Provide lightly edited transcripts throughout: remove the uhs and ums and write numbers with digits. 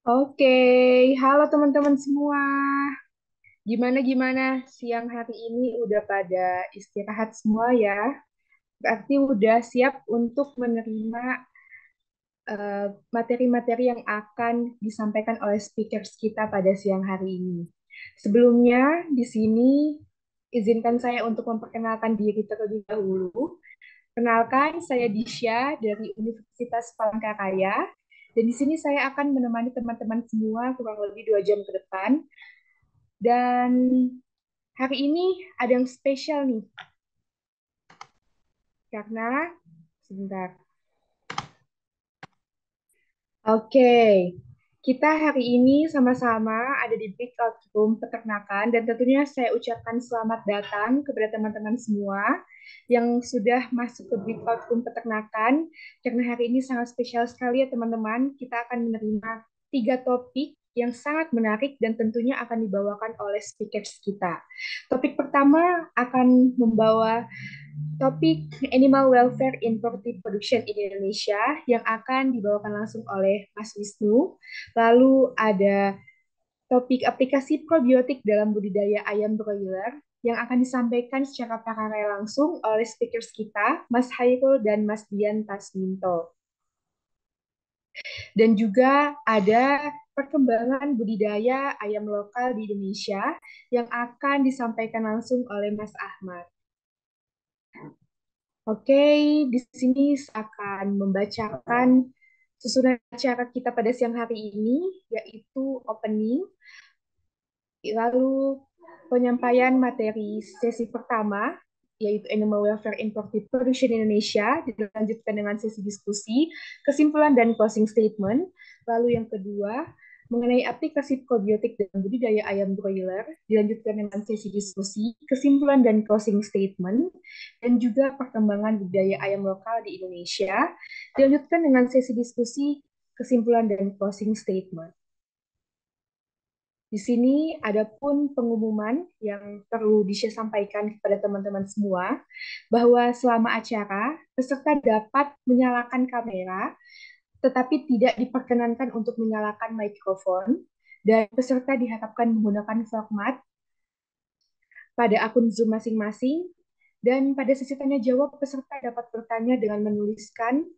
Oke, halo teman-teman semua. Gimana siang hari ini udah pada istirahat semua ya? Berarti udah siap untuk menerima materi-materi yang akan disampaikan oleh speakers kita pada siang hari ini. Sebelumnya, di sini izinkan saya untuk memperkenalkan diri terlebih dahulu. Kenalkan, saya Disha dari Universitas Palangkaraya. Dan di sini saya akan menemani teman-teman semua kurang lebih 2 jam ke depan. Dan hari ini ada yang spesial nih, karena sebentar. Oke, kita hari ini sama-sama ada di breakout room peternakan dan tentunya saya ucapkan selamat datang kepada teman-teman semua yang sudah masuk ke breakout room peternakan karena hari ini sangat spesial sekali ya teman-teman. Kita akan menerima 3 topik yang sangat menarik dan tentunya akan dibawakan oleh speakers kita. Topik pertama akan membawa topik Animal Welfare in Poultry Production in Indonesia yang akan dibawakan langsung oleh Mas Wisnu. Lalu ada topik aplikasi probiotik dalam budidaya ayam broiler yang akan disampaikan secara paralel langsung oleh speakers kita, Mas Hairul dan Mas Dian Tasminto. Dan juga ada perkembangan budidaya ayam lokal di Indonesia yang akan disampaikan langsung oleh Mas Ahmad. Oke, di sini akan membacakan susunan acara kita pada siang hari ini, yaitu opening, lalu penyampaian materi sesi pertama, yaitu Animal Welfare in Poultry Production Indonesia, dilanjutkan dengan sesi diskusi, kesimpulan dan closing statement. Lalu yang kedua, mengenai aplikasi probiotik dalam budidaya ayam broiler, dilanjutkan dengan sesi diskusi, kesimpulan dan closing statement, dan juga perkembangan budidaya ayam lokal di Indonesia, dilanjutkan dengan sesi diskusi, kesimpulan dan closing statement. Di sini ada pun pengumuman yang perlu disampaikan kepada teman-teman semua bahwa selama acara peserta dapat menyalakan kamera tetapi tidak diperkenankan untuk menyalakan mikrofon dan peserta diharapkan menggunakan format pada akun Zoom masing-masing dan pada sesi tanya jawab peserta dapat bertanya dengan menuliskan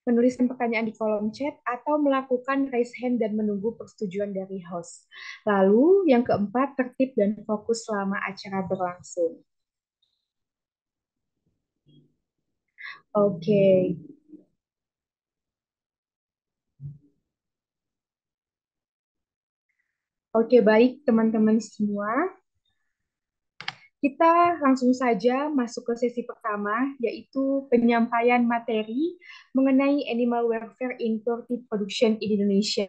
pertanyaan di kolom chat atau melakukan raise hand dan menunggu persetujuan dari host. Lalu yang keempat, tertib dan fokus selama acara berlangsung. Oke, oke baik teman-teman semua. Kita langsung saja masuk ke sesi pertama, yaitu penyampaian materi mengenai animal welfare in poultry production in Indonesia,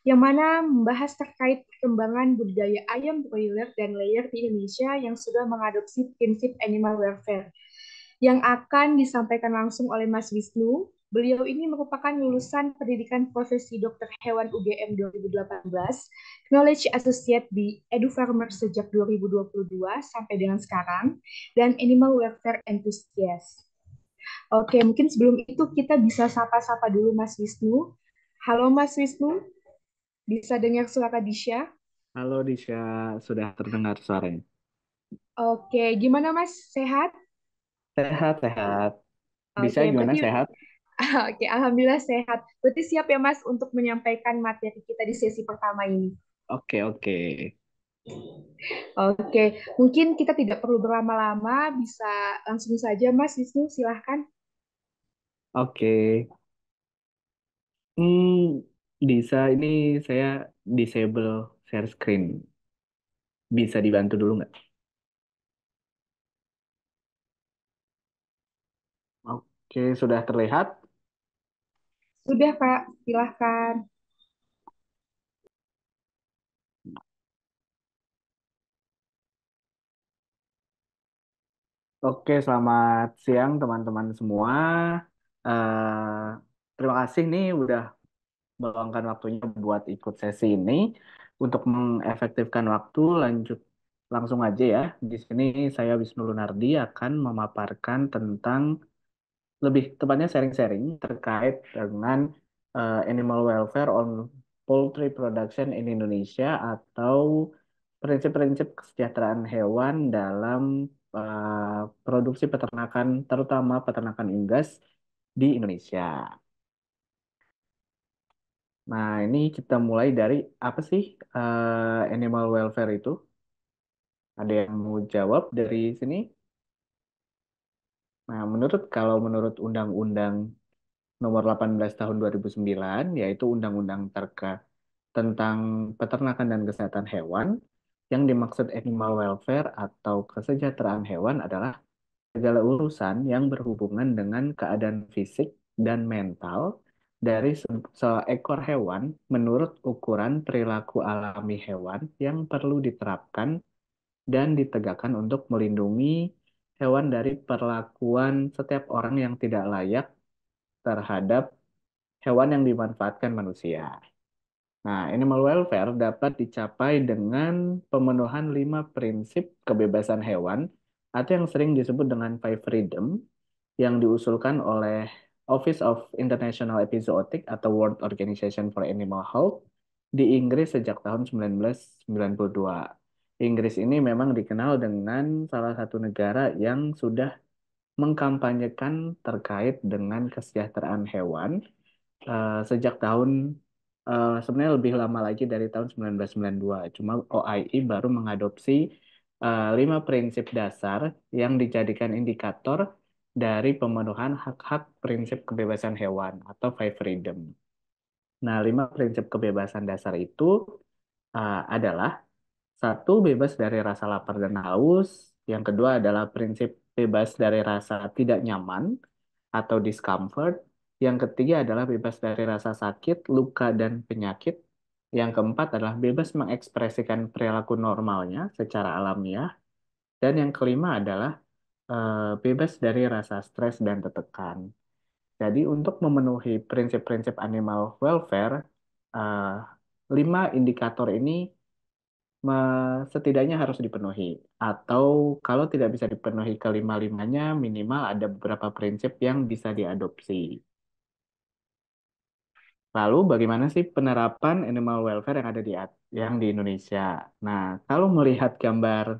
yang mana membahas terkait perkembangan budidaya ayam broiler dan layer di Indonesia yang sudah mengadopsi prinsip animal welfare, yang akan disampaikan langsung oleh Mas Wisnu. Beliau ini merupakan lulusan pendidikan profesi dokter hewan UGM 2018, Knowledge Associate di EduFarmer sejak 2022 sampai dengan sekarang, dan Animal Welfare Enthusiast. Oke, mungkin sebelum itu kita bisa sapa-sapa dulu Mas Wisnu. Halo Mas Wisnu, bisa dengar suara Disha? Halo Disha, sudah terdengar suaranya. Oke, gimana Mas? Sehat? Sehat, sehat. Bisa Oke, gimana berarti sehat? Oke, alhamdulillah sehat. Berarti siap ya Mas untuk menyampaikan materi kita di sesi pertama ini. Oke, oke. Oke, mungkin kita tidak perlu berlama-lama, bisa langsung saja Mas Wisnu, silahkan. Oke. Hmm, bisa ini saya disable share screen. Bisa dibantu dulu nggak? Oke, sudah terlihat? Sudah Kak, silahkan. Oke, selamat siang teman-teman semua. Eh, Terima kasih nih udah meluangkan waktunya buat ikut sesi ini. Untuk mengefektifkan waktu, lanjut langsung aja ya. Di sini saya Wisnu Lunardi akan memaparkan tentang lebih tepatnya sharing-sharing terkait dengan Animal Welfare on Poultry Production in Indonesia atau prinsip-prinsip kesejahteraan hewan dalam produksi peternakan, terutama peternakan unggas di Indonesia. Nah, ini kita mulai dari apa sih animal welfare itu? Ada yang mau jawab dari sini? Nah, kalau menurut Undang-Undang Nomor 18 Tahun 2009, yaitu Undang-Undang tentang Peternakan dan Kesehatan Hewan, yang dimaksud animal welfare atau kesejahteraan hewan adalah segala urusan yang berhubungan dengan keadaan fisik dan mental dari seekor hewan menurut ukuran perilaku alami hewan yang perlu diterapkan dan ditegakkan untuk melindungi hewan dari perlakuan setiap orang yang tidak layak terhadap hewan yang dimanfaatkan manusia. Nah, animal welfare dapat dicapai dengan pemenuhan 5 prinsip kebebasan hewan atau yang sering disebut dengan Five Freedom yang diusulkan oleh Office of International Epizootic atau World Organization for Animal Health di Inggris sejak tahun 1992. Inggris ini memang dikenal dengan salah satu negara yang sudah mengkampanyekan terkait dengan kesejahteraan hewan sejak sebenarnya lebih lama lagi dari tahun 1992. Cuma OIE baru mengadopsi 5 prinsip dasar yang dijadikan indikator dari pemenuhan hak-hak prinsip kebebasan hewan atau Five Freedom. Nah, 5 prinsip kebebasan dasar itu adalah satu, bebas dari rasa lapar dan haus. Yang kedua adalah prinsip bebas dari rasa tidak nyaman atau discomfort. Yang ketiga adalah bebas dari rasa sakit, luka, dan penyakit. Yang keempat adalah bebas mengekspresikan perilaku normalnya secara alamiah. Dan yang kelima adalah bebas dari rasa stres dan tertekan. Jadi untuk memenuhi prinsip-prinsip animal welfare, eh, 5 indikator ini setidaknya harus dipenuhi. Atau kalau tidak bisa dipenuhi kelima-limanya, minimal ada beberapa prinsip yang bisa diadopsi. Lalu bagaimana sih penerapan animal welfare yang ada di Indonesia? Nah, kalau melihat gambar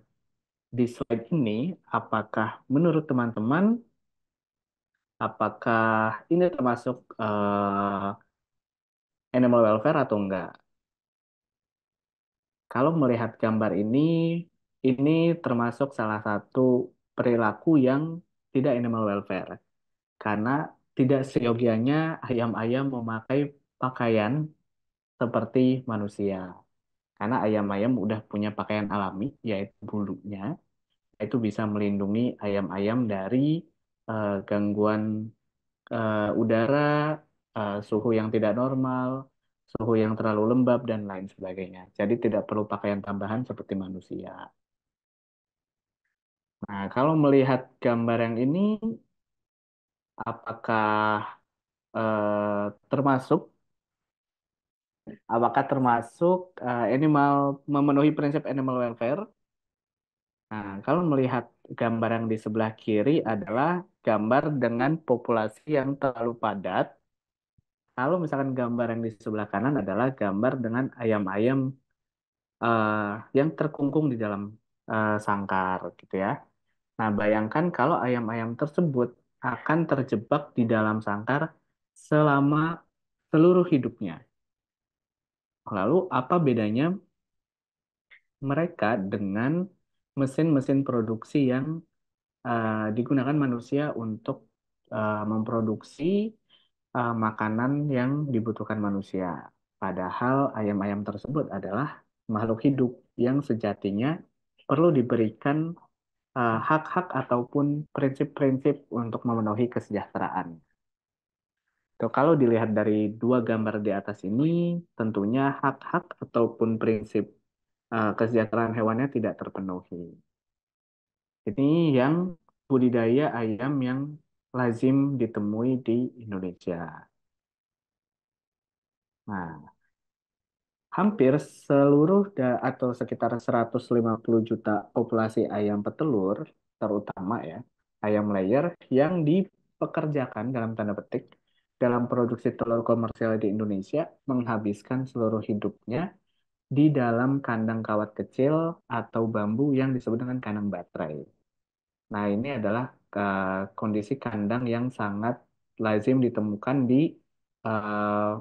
di slide ini, apakah menurut teman-teman, apakah ini termasuk animal welfare atau enggak? Kalau melihat gambar ini termasuk salah satu perilaku yang tidak animal welfare. Karena tidak seyogianya ayam-ayam memakai pakaian seperti manusia. Karena ayam-ayam udah punya pakaian alami, yaitu bulunya. Itu bisa melindungi ayam-ayam dari gangguan udara, suhu yang tidak normal, suhu yang terlalu lembab, dan lain sebagainya. Jadi tidak perlu pakaian tambahan seperti manusia. Nah, kalau melihat gambar yang ini, apakah termasuk animal memenuhi prinsip animal welfare? Nah, kalau melihat gambar yang di sebelah kiri adalah gambar dengan populasi yang terlalu padat. Kalau misalkan gambar yang di sebelah kanan adalah gambar dengan ayam-ayam eh, yang terkungkung di dalam sangkar, gitu ya. Nah, bayangkan kalau ayam-ayam tersebut akan terjebak di dalam sangkar selama seluruh hidupnya. Lalu, apa bedanya mereka dengan mesin-mesin produksi yang digunakan manusia untuk memproduksi makanan yang dibutuhkan manusia. Padahal ayam-ayam tersebut adalah makhluk hidup yang sejatinya perlu diberikan hak-hak ataupun prinsip-prinsip untuk memenuhi kesejahteraan. Tuh, kalau dilihat dari dua gambar di atas ini, tentunya hak-hak ataupun prinsip kesejahteraan hewannya tidak terpenuhi. Ini yang budidaya ayam yang lazim ditemui di Indonesia. Nah, hampir seluruh atau sekitar 150 juta populasi ayam petelur, terutama ya, ayam layer yang dipekerjakan dalam tanda petik dalam produksi telur komersial di Indonesia menghabiskan seluruh hidupnya di dalam kandang kawat kecil atau bambu yang disebut dengan kandang baterai. Nah, ini adalah kondisi kandang yang sangat lazim ditemukan di eh,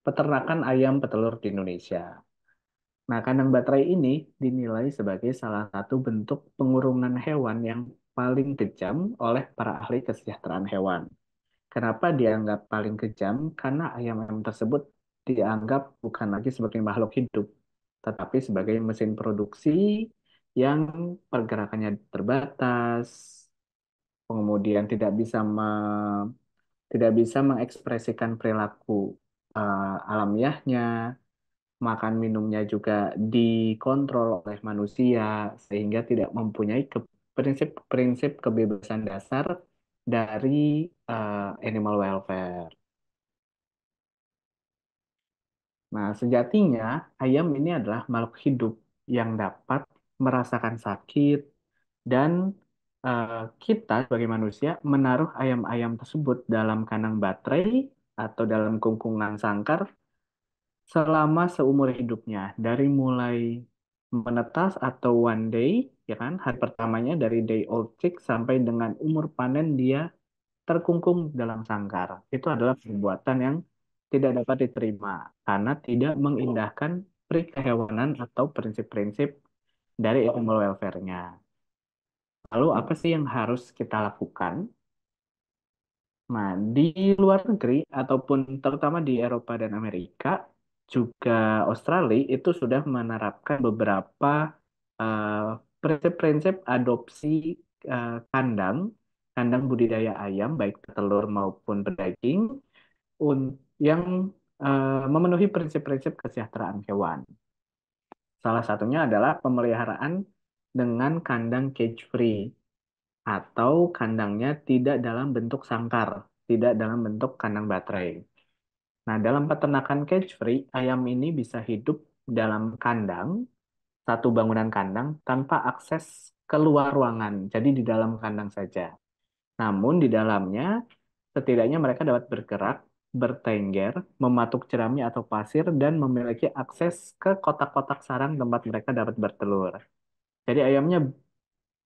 peternakan ayam petelur di Indonesia. Nah, kandang baterai ini dinilai sebagai salah satu bentuk pengurungan hewan yang paling kejam oleh para ahli kesejahteraan hewan. Kenapa dianggap paling kejam? Karena ayam-ayam tersebut dianggap bukan lagi sebagai makhluk hidup, tetapi sebagai mesin produksi yang pergerakannya terbatas, kemudian tidak bisa mengekspresikan perilaku alamiahnya, makan minumnya juga dikontrol oleh manusia, sehingga tidak mempunyai prinsip-prinsip kebebasan dasar dari animal welfare. Nah, sejatinya ayam ini adalah makhluk hidup yang dapat merasakan sakit dan eh, kita sebagai manusia menaruh ayam-ayam tersebut dalam kandang baterai atau dalam kungkungan sangkar selama seumur hidupnya, dari mulai menetas atau one day, ya kan, hari pertamanya dari day old chick sampai dengan umur panen dia terkungkung dalam sangkar. Itu adalah perbuatan yang tidak dapat diterima karena tidak mengindahkan pri kehewanan atau prinsip-prinsip dari animal welfare-nya. Lalu apa sih yang harus kita lakukan? Nah, di luar negeri ataupun terutama di Eropa dan Amerika, juga Australia itu sudah menerapkan beberapa eh, prinsip-prinsip adopsi kandang, kandang budidaya ayam baik petelur maupun pedaging yang memenuhi prinsip-prinsip kesejahteraan hewan. Salah satunya adalah pemeliharaan dengan kandang cage free atau kandangnya tidak dalam bentuk sangkar, tidak dalam bentuk kandang baterai. Nah, dalam peternakan cage free, ayam ini bisa hidup dalam kandang, satu bangunan kandang tanpa akses keluar ruangan, jadi di dalam kandang saja. Namun di dalamnya setidaknya mereka dapat bergerak, bertengger, mematuk jerami atau pasir, dan memiliki akses ke kotak-kotak sarang tempat mereka dapat bertelur. Jadi ayamnya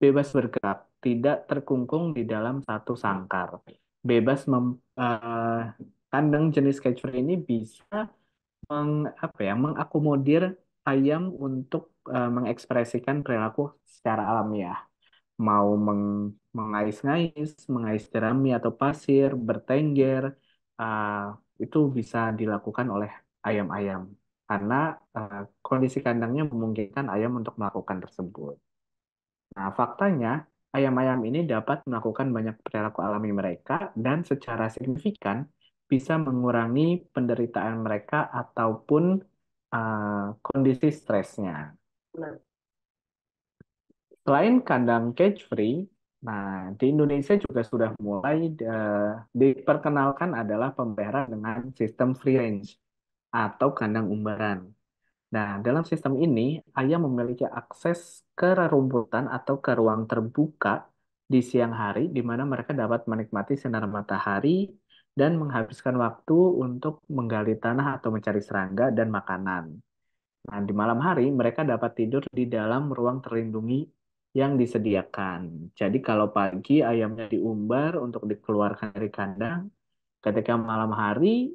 bebas bergerak, tidak terkungkung di dalam satu sangkar. Bebas kandang jenis catcher ini bisa mengakomodir ayam untuk mengekspresikan perilaku secara alamiah. Mau mengais-ngais, mengais jerami atau pasir, bertengger, uh, itu bisa dilakukan oleh ayam-ayam karena kondisi kandangnya memungkinkan ayam untuk melakukan tersebut. Nah, faktanya ayam-ayam ini dapat melakukan banyak perilaku alami mereka dan secara signifikan bisa mengurangi penderitaan mereka ataupun kondisi stresnya. Selain kandang cage free, nah di Indonesia juga sudah mulai diperkenalkan adalah pemeliharaan dengan sistem free range atau kandang umbaran. Nah, dalam sistem ini, ayam memiliki akses ke rerumputan atau ke ruang terbuka di siang hari, di mana mereka dapat menikmati sinar matahari dan menghabiskan waktu untuk menggali tanah atau mencari serangga dan makanan. Nah, di malam hari mereka dapat tidur di dalam ruang terlindungi yang disediakan. Jadi kalau pagi ayamnya diumbar untuk dikeluarkan dari kandang, ketika malam hari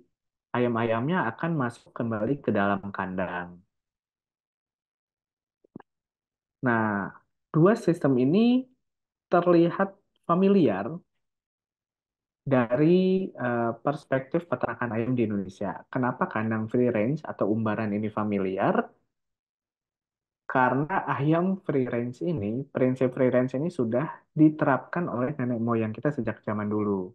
ayam-ayamnya akan masuk kembali ke dalam kandang. Nah, dua sistem ini terlihat familiar dari perspektif peternakan ayam di Indonesia. Kenapa kandang free range atau umbaran ini familiar? Karena ayam free range ini, prinsip free range ini sudah diterapkan oleh nenek moyang kita sejak zaman dulu.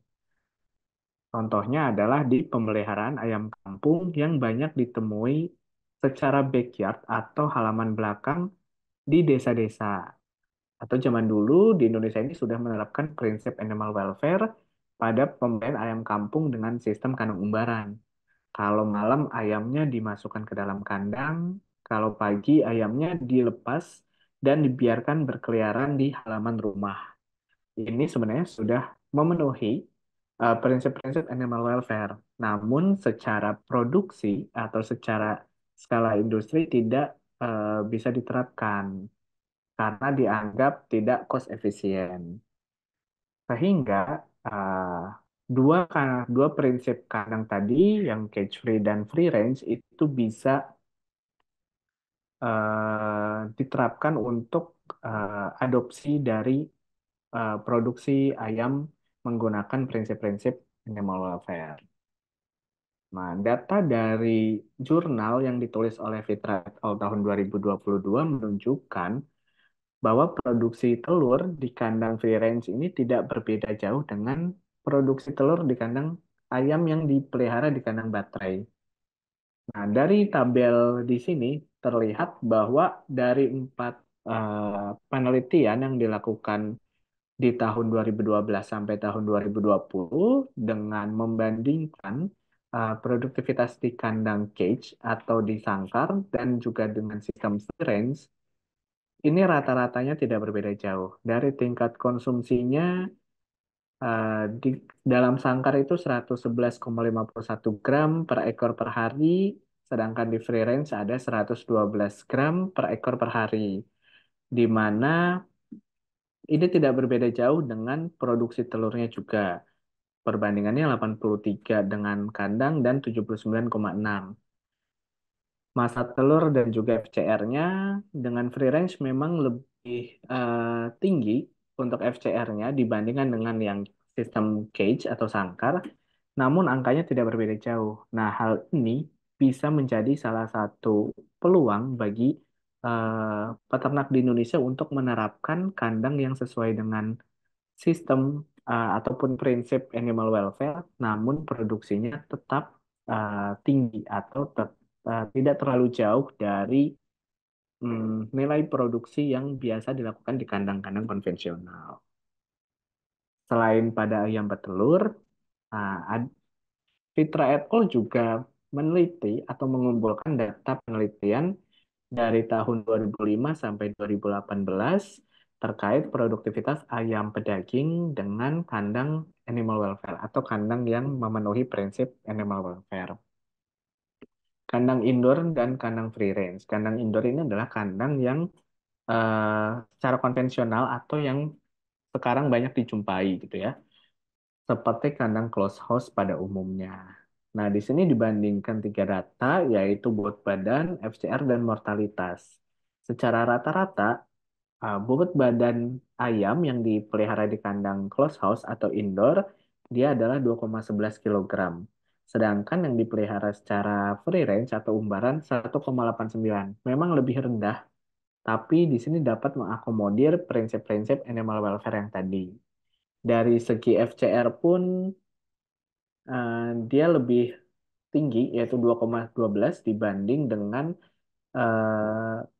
Contohnya adalah di pemeliharaan ayam kampung yang banyak ditemui secara backyard atau halaman belakang di desa-desa. Atau zaman dulu di Indonesia ini sudah menerapkan prinsip animal welfare pada pembelian ayam kampung dengan sistem kandang umbaran. Kalau malam ayamnya dimasukkan ke dalam kandang, kalau pagi ayamnya dilepas dan dibiarkan berkeliaran di halaman rumah. Ini sebenarnya sudah memenuhi prinsip-prinsip animal welfare. Namun secara produksi atau secara skala industri tidak bisa diterapkan karena dianggap tidak cost efisien. Sehingga eh, dua prinsip kandang tadi yang cage free dan free range itu bisa diterapkan untuk adopsi dari produksi ayam menggunakan prinsip-prinsip animal welfare. Nah, data dari jurnal yang ditulis oleh Fitra et al. Tahun 2022 menunjukkan bahwa produksi telur di kandang free range ini tidak berbeda jauh dengan produksi telur di kandang ayam yang dipelihara di kandang baterai. Nah, dari tabel di sini terlihat bahwa dari empat penelitian yang dilakukan di tahun 2012 sampai tahun 2020 dengan membandingkan produktivitas di kandang cage atau di sangkar dan juga dengan sistem free range, ini rata-ratanya tidak berbeda jauh. Dari tingkat konsumsinya di dalam sangkar itu 111,51 gram per ekor per hari, sedangkan di free range ada 112 gram per ekor per hari, di mana ini tidak berbeda jauh dengan produksi telurnya juga. Perbandingannya 83 dengan kandang dan 79,6. Masa telur dan juga FCR-nya dengan free range memang lebih tinggi untuk FCR-nya dibandingkan dengan yang sistem cage atau sangkar, namun angkanya tidak berbeda jauh. Nah, hal ini bisa menjadi salah satu peluang bagi peternak di Indonesia untuk menerapkan kandang yang sesuai dengan sistem ataupun prinsip animal welfare, namun produksinya tetap tinggi atau tidak terlalu jauh dari nilai produksi yang biasa dilakukan di kandang-kandang konvensional. Selain pada ayam petelur, Fitra et al. Juga meneliti atau mengumpulkan data penelitian dari tahun 2005 sampai 2018 terkait produktivitas ayam pedaging dengan kandang animal welfare atau kandang yang memenuhi prinsip animal welfare. Kandang indoor dan kandang free range. Kandang indoor ini adalah kandang yang secara konvensional atau yang sekarang banyak dijumpai gitu ya, seperti kandang closed house pada umumnya. Nah, di sini dibandingkan tiga data, yaitu bobot badan, FCR, dan mortalitas. Secara rata-rata, bobot badan ayam yang dipelihara di kandang closed house atau indoor, dia adalah 2,11 kilogram. Sedangkan yang dipelihara secara free range atau umbaran 1,89. Memang lebih rendah, tapi di sini dapat mengakomodir prinsip-prinsip animal welfare yang tadi. Dari segi FCR pun eh, dia lebih tinggi, yaitu 2,12 dibanding dengan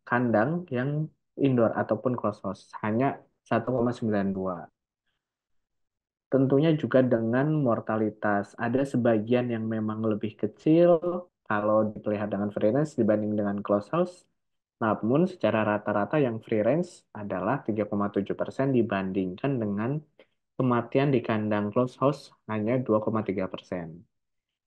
kandang yang indoor ataupun closed house, hanya 1,92. Tentunya juga dengan mortalitas. Ada sebagian yang memang lebih kecil kalau dipelihara dengan free range dibanding dengan closed house. Namun secara rata-rata yang free range adalah 3,7% dibandingkan dengan kematian di kandang closed house hanya 2,3%.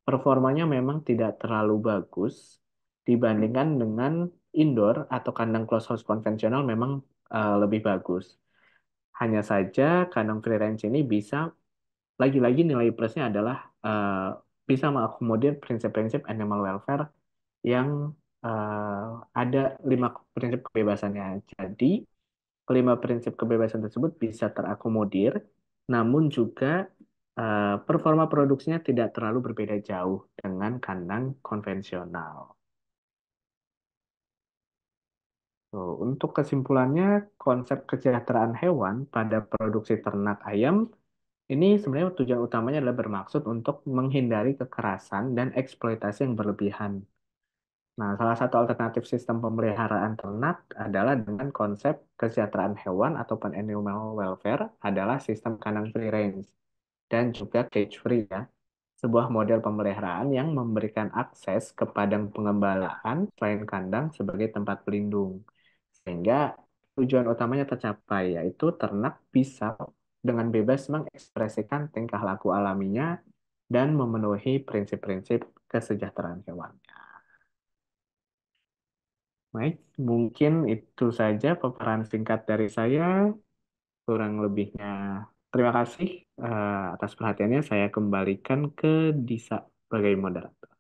Performanya memang tidak terlalu bagus dibandingkan dengan indoor atau kandang closed house konvensional memang lebih bagus. Hanya saja kandang free range ini bisa, lagi-lagi nilai plusnya adalah bisa mengakomodir prinsip-prinsip animal welfare yang ada 5 prinsip kebebasannya. Jadi, kelima prinsip kebebasan tersebut bisa terakomodir, namun juga performa produksinya tidak terlalu berbeda jauh dengan kandang konvensional. Untuk kesimpulannya, konsep kesejahteraan hewan pada produksi ternak ayam ini sebenarnya tujuan utamanya adalah bermaksud untuk menghindari kekerasan dan eksploitasi yang berlebihan. Nah, salah satu alternatif sistem pemeliharaan ternak adalah dengan konsep kesejahteraan hewan ataupun animal welfare adalah sistem kandang free range dan juga cage free ya. Sebuah model pemeliharaan yang memberikan akses ke padang pengembalaan selain kandang sebagai tempat pelindung. Sehingga tujuan utamanya tercapai, yaitu ternak bisa dengan bebas mengekspresikan tingkah laku alaminya dan memenuhi prinsip-prinsip kesejahteraan hewan. Baik, mungkin itu saja paparan singkat dari saya. Kurang lebihnya, terima kasih atas perhatiannya. Saya kembalikan ke Disa sebagai moderator.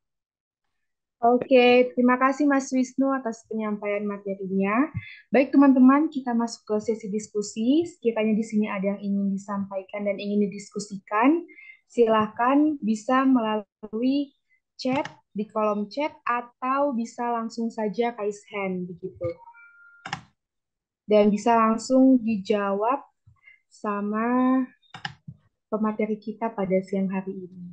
Oke, terima kasih Mas Wisnu atas penyampaian materinya. Baik teman-teman, kita masuk ke sesi diskusi. Sekiranya di sini ada yang ingin disampaikan dan ingin didiskusikan, silakan bisa melalui chat di kolom chat atau bisa langsung saja raise hand begitu. Dan bisa langsung dijawab sama pemateri kita pada siang hari ini.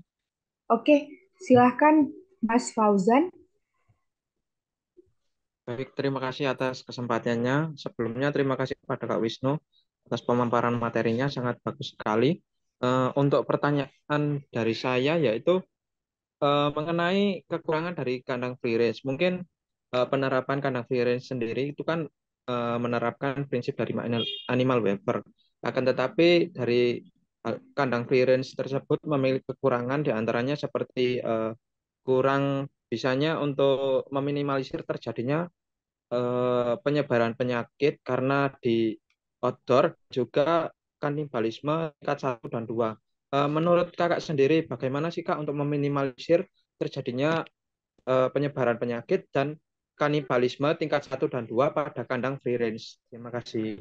Oke, silahkan Mas Fauzan. Baik, terima kasih atas kesempatannya. Sebelumnya terima kasih kepada Kak Wisnu atas pemaparan materinya sangat bagus sekali. Untuk pertanyaan dari saya yaitu mengenai kekurangan dari kandang free range. Mungkin penerapan kandang free range sendiri itu kan menerapkan prinsip dari animal welfare. Akan tetapi dari kandang free range tersebut memiliki kekurangan diantaranya seperti kurang bisanya untuk meminimalisir terjadinya penyebaran penyakit karena di outdoor juga kanibalisme tingkat 1 dan 2. Menurut kakak sendiri, bagaimana sih kak untuk meminimalisir terjadinya penyebaran penyakit dan kanibalisme tingkat 1 dan 2 pada kandang free range? Terima kasih.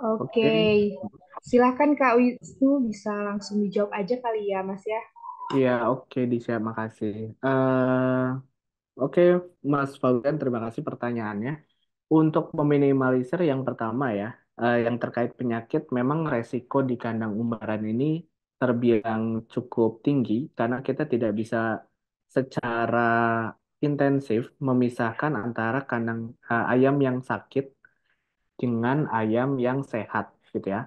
Oke, silahkan Kak Wisnu bisa langsung dijawab aja kali ya Mas ya. Iya, oke, Disa, makasih. Oke, Mas Fauzan, terima kasih pertanyaannya. Untuk meminimalisir yang pertama ya, yang terkait penyakit, memang resiko di kandang umbaran ini terbilang cukup tinggi karena kita tidak bisa secara intensif memisahkan antara kandang ayam yang sakit dengan ayam yang sehat, gitu ya.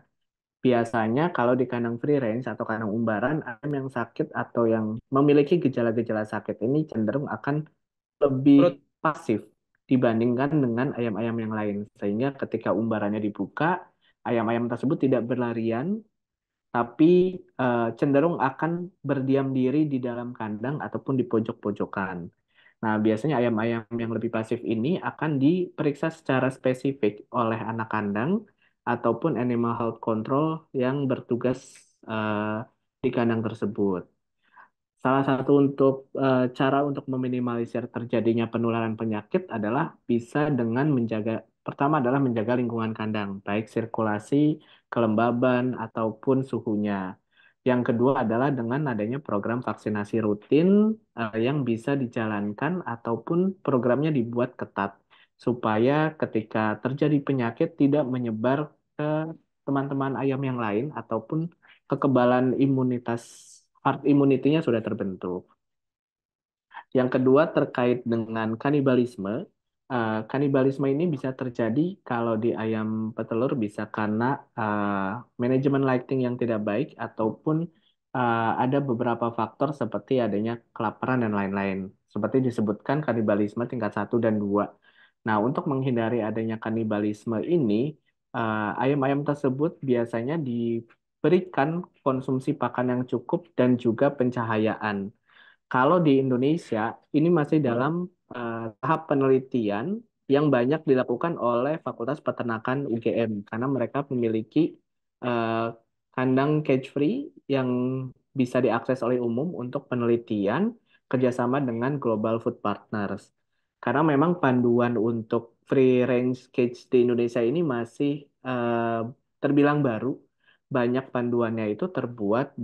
Biasanya kalau di kandang free range atau kandang umbaran, ayam yang sakit atau yang memiliki gejala-gejala sakit ini cenderung akan lebih Menurut pasif dibandingkan dengan ayam-ayam yang lain. Sehingga ketika umbarannya dibuka, ayam-ayam tersebut tidak berlarian, tapi cenderung akan berdiam diri di dalam kandang ataupun di pojok-pojokan. Nah, biasanya ayam-ayam yang lebih pasif ini akan diperiksa secara spesifik oleh anak kandang ataupun animal health control yang bertugas eh, di kandang tersebut. Salah satu cara untuk meminimalisir terjadinya penularan penyakit adalah bisa dengan pertama adalah menjaga lingkungan kandang, baik sirkulasi, kelembaban, ataupun suhunya. Yang kedua adalah dengan adanya program vaksinasi rutin yang bisa dijalankan ataupun programnya dibuat ketat, supaya ketika terjadi penyakit tidak menyebar ke teman-teman ayam yang lain ataupun kekebalan herd immunity-nya sudah terbentuk. Yang kedua terkait dengan kanibalisme. Kanibalisme ini bisa terjadi kalau di ayam petelur bisa karena manajemen lighting yang tidak baik ataupun ada beberapa faktor seperti adanya kelaparan dan lain-lain. Seperti disebutkan kanibalisme tingkat 1 dan 2. Nah, untuk menghindari adanya kanibalisme ini, ayam-ayam tersebut biasanya diberikan konsumsi pakan yang cukup dan juga pencahayaan. Kalau di Indonesia, ini masih dalam tahap penelitian yang banyak dilakukan oleh Fakultas Peternakan UGM karena mereka memiliki eh, kandang cage free yang bisa diakses oleh umum untuk penelitian kerjasama dengan Global Food Partners. Karena memang panduan untuk free range cage di Indonesia ini masih terbilang baru. Banyak panduannya itu terbuat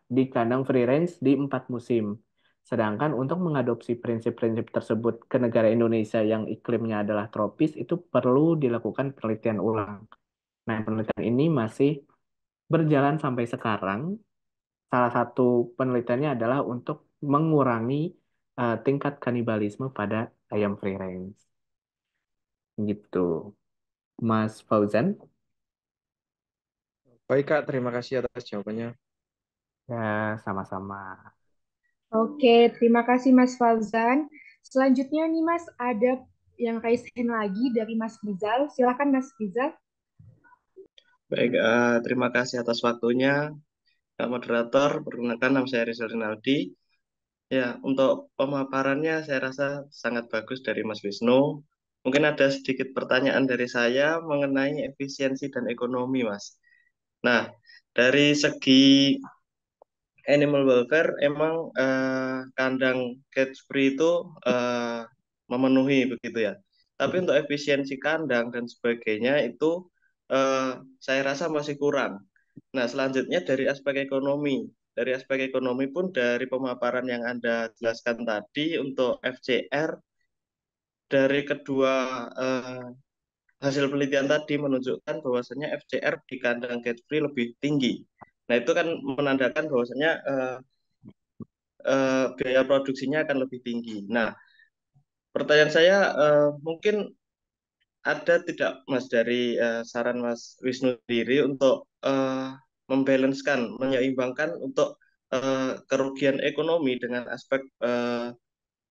di kandang free range di 4 musim. Sedangkan untuk mengadopsi prinsip-prinsip tersebut ke negara Indonesia yang iklimnya adalah tropis, itu perlu dilakukan penelitian ulang. Nah, penelitian ini masih berjalan sampai sekarang. Salah satu penelitiannya adalah untuk mengurangi tingkat kanibalisme pada ayam free range. Gitu, Mas Fauzan. baik kak, terima kasih atas jawabannya. Ya, sama-sama. Oke, terima kasih Mas Fauzan. Selanjutnya nih Mas, ada yang raise hand lagi dari Mas Rizal. Silakan Mas Rizal. Baik, terima kasih atas waktunya, Kak Moderator. Perkenalkan, nama saya Rizal Rinaldi. Ya, untuk pemaparannya saya rasa sangat bagus dari Mas Wisnu. Mungkin ada sedikit pertanyaan dari saya mengenai efisiensi dan ekonomi, Mas. Nah, dari segi animal welfare, emang kandang cage free itu memenuhi begitu ya. Tapi untuk efisiensi kandang dan sebagainya itu saya rasa masih kurang. Nah, selanjutnya dari aspek ekonomi. Dari aspek ekonomi pun dari pemaparan yang Anda jelaskan tadi untuk FCR dari kedua hasil penelitian tadi menunjukkan bahwasanya FCR di kandang cage free lebih tinggi. Nah, itu kan menandakan bahwasanya biaya produksinya akan lebih tinggi. Nah, pertanyaan saya mungkin ada tidak Mas dari saran Mas Wisnu sendiri untuk membalancekan, menyeimbangkan untuk kerugian ekonomi dengan aspek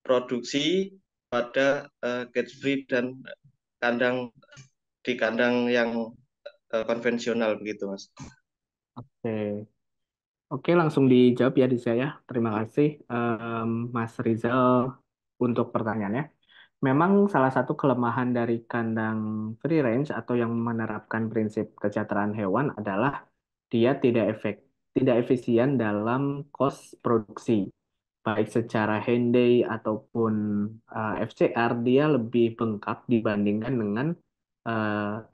produksi pada cage free dan kandang di kandang yang konvensional begitu Mas. Oke. Oke, langsung dijawab ya di saya. Terima kasih Mas Rizal untuk pertanyaannya. Memang salah satu kelemahan dari kandang free range atau yang menerapkan prinsip kesejahteraan hewan adalah dia tidak efisien dalam cost produksi. Baik secara Henday ataupun FCR, dia lebih bengkak dibandingkan dengan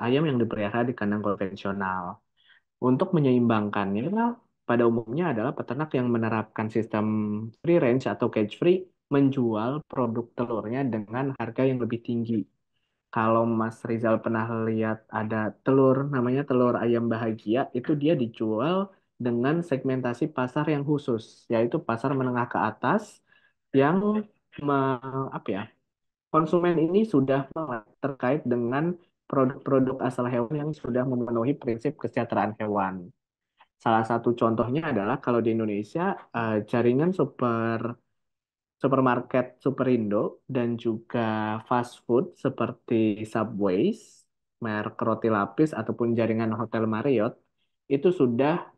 ayam yang dipelihara di kandang konvensional. Untuk menyeimbangkannya, pada umumnya adalah peternak yang menerapkan sistem free range atau cage free menjual produk telurnya dengan harga yang lebih tinggi. Kalau Mas Rizal pernah lihat ada telur, namanya telur ayam bahagia, itu dia dijual dengan segmentasi pasar yang khusus, yaitu pasar menengah ke atas yang apa ya, konsumen ini sudah melek terkait dengan produk-produk asal hewan yang sudah memenuhi prinsip kesejahteraan hewan. Salah satu contohnya adalah kalau di Indonesia jaringan supermarket Superindo dan juga fast food seperti Subways, merek roti lapis ataupun jaringan hotel Marriott itu sudah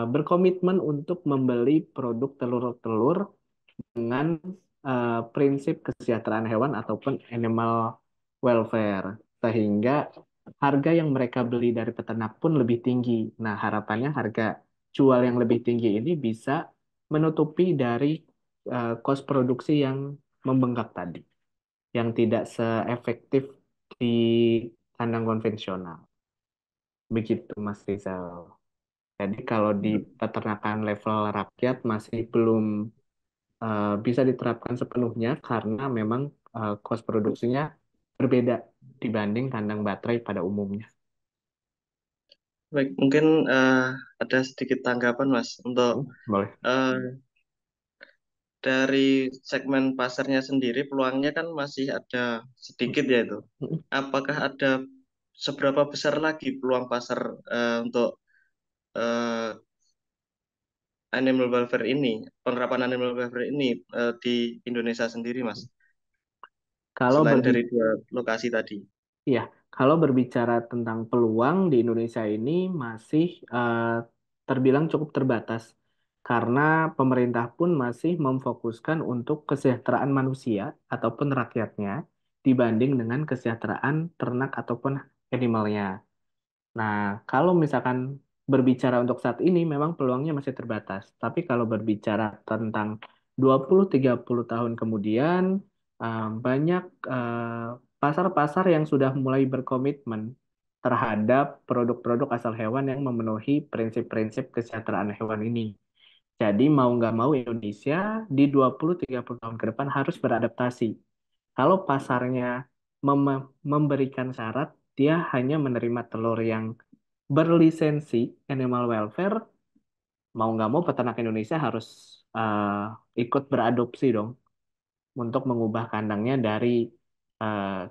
berkomitmen untuk membeli produk telur-telur dengan prinsip kesejahteraan hewan ataupun animal welfare, sehingga harga yang mereka beli dari peternak pun lebih tinggi. Nah, harapannya harga jual yang lebih tinggi ini bisa menutupi dari cost produksi yang membengkak tadi, yang tidak seefektif di kandang konvensional. Begitu, Mas Rizal. Jadi kalau di peternakan level rakyat masih belum bisa diterapkan sepenuhnya karena memang cost produksinya berbeda dibanding kandang baterai pada umumnya. Baik, mungkin ada sedikit tanggapan Mas untuk Boleh. dari segmen pasarnya sendiri peluangnya kan masih ada sedikit ya itu. Apakah ada seberapa besar lagi peluang pasar untuk eh, animal welfare ini, penerapan animal welfare ini di Indonesia sendiri, Mas? Kalau Selain berbi dari dua lokasi tadi. Ya, kalau berbicara tentang peluang di Indonesia ini masih terbilang cukup terbatas karena pemerintah pun masih memfokuskan untuk kesejahteraan manusia ataupun rakyatnya dibanding dengan kesejahteraan ternak ataupun animalnya. Nah, kalau misalkan berbicara untuk saat ini memang peluangnya masih terbatas. Tapi kalau berbicara tentang 20-30 tahun kemudian, banyak pasar-pasar yang sudah mulai berkomitmen terhadap produk-produk asal hewan yang memenuhi prinsip-prinsip kesejahteraan hewan ini. Jadi mau nggak mau Indonesia di 20-30 tahun ke depan harus beradaptasi. Kalau pasarnya memberikan syarat, dia hanya menerima telur yang berlisensi animal welfare, mau nggak mau peternak Indonesia harus ikut beradopsi dong untuk mengubah kandangnya dari eh,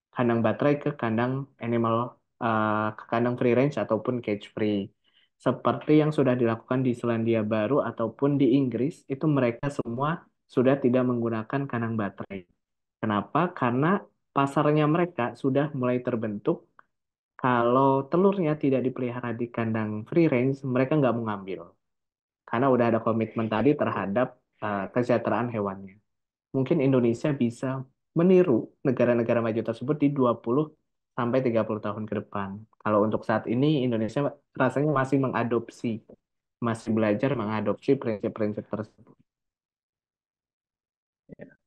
kandang baterai ke kandang animal ke kandang free range ataupun cage free. Seperti yang sudah dilakukan di Selandia Baru ataupun di Inggris, itu mereka semua sudah tidak menggunakan kandang baterai. Kenapa? Karena pasarnya mereka sudah mulai terbentuk. Kalau telurnya tidak dipelihara di kandang free range, mereka nggak mau ngambil. Karena udah ada komitmen tadi terhadap kesejahteraan hewannya. Mungkin Indonesia bisa meniru negara-negara maju tersebut di 20 sampai 30 tahun ke depan. Kalau untuk saat ini Indonesia rasanya masih mengadopsi, masih belajar mengadopsi prinsip-prinsip tersebut.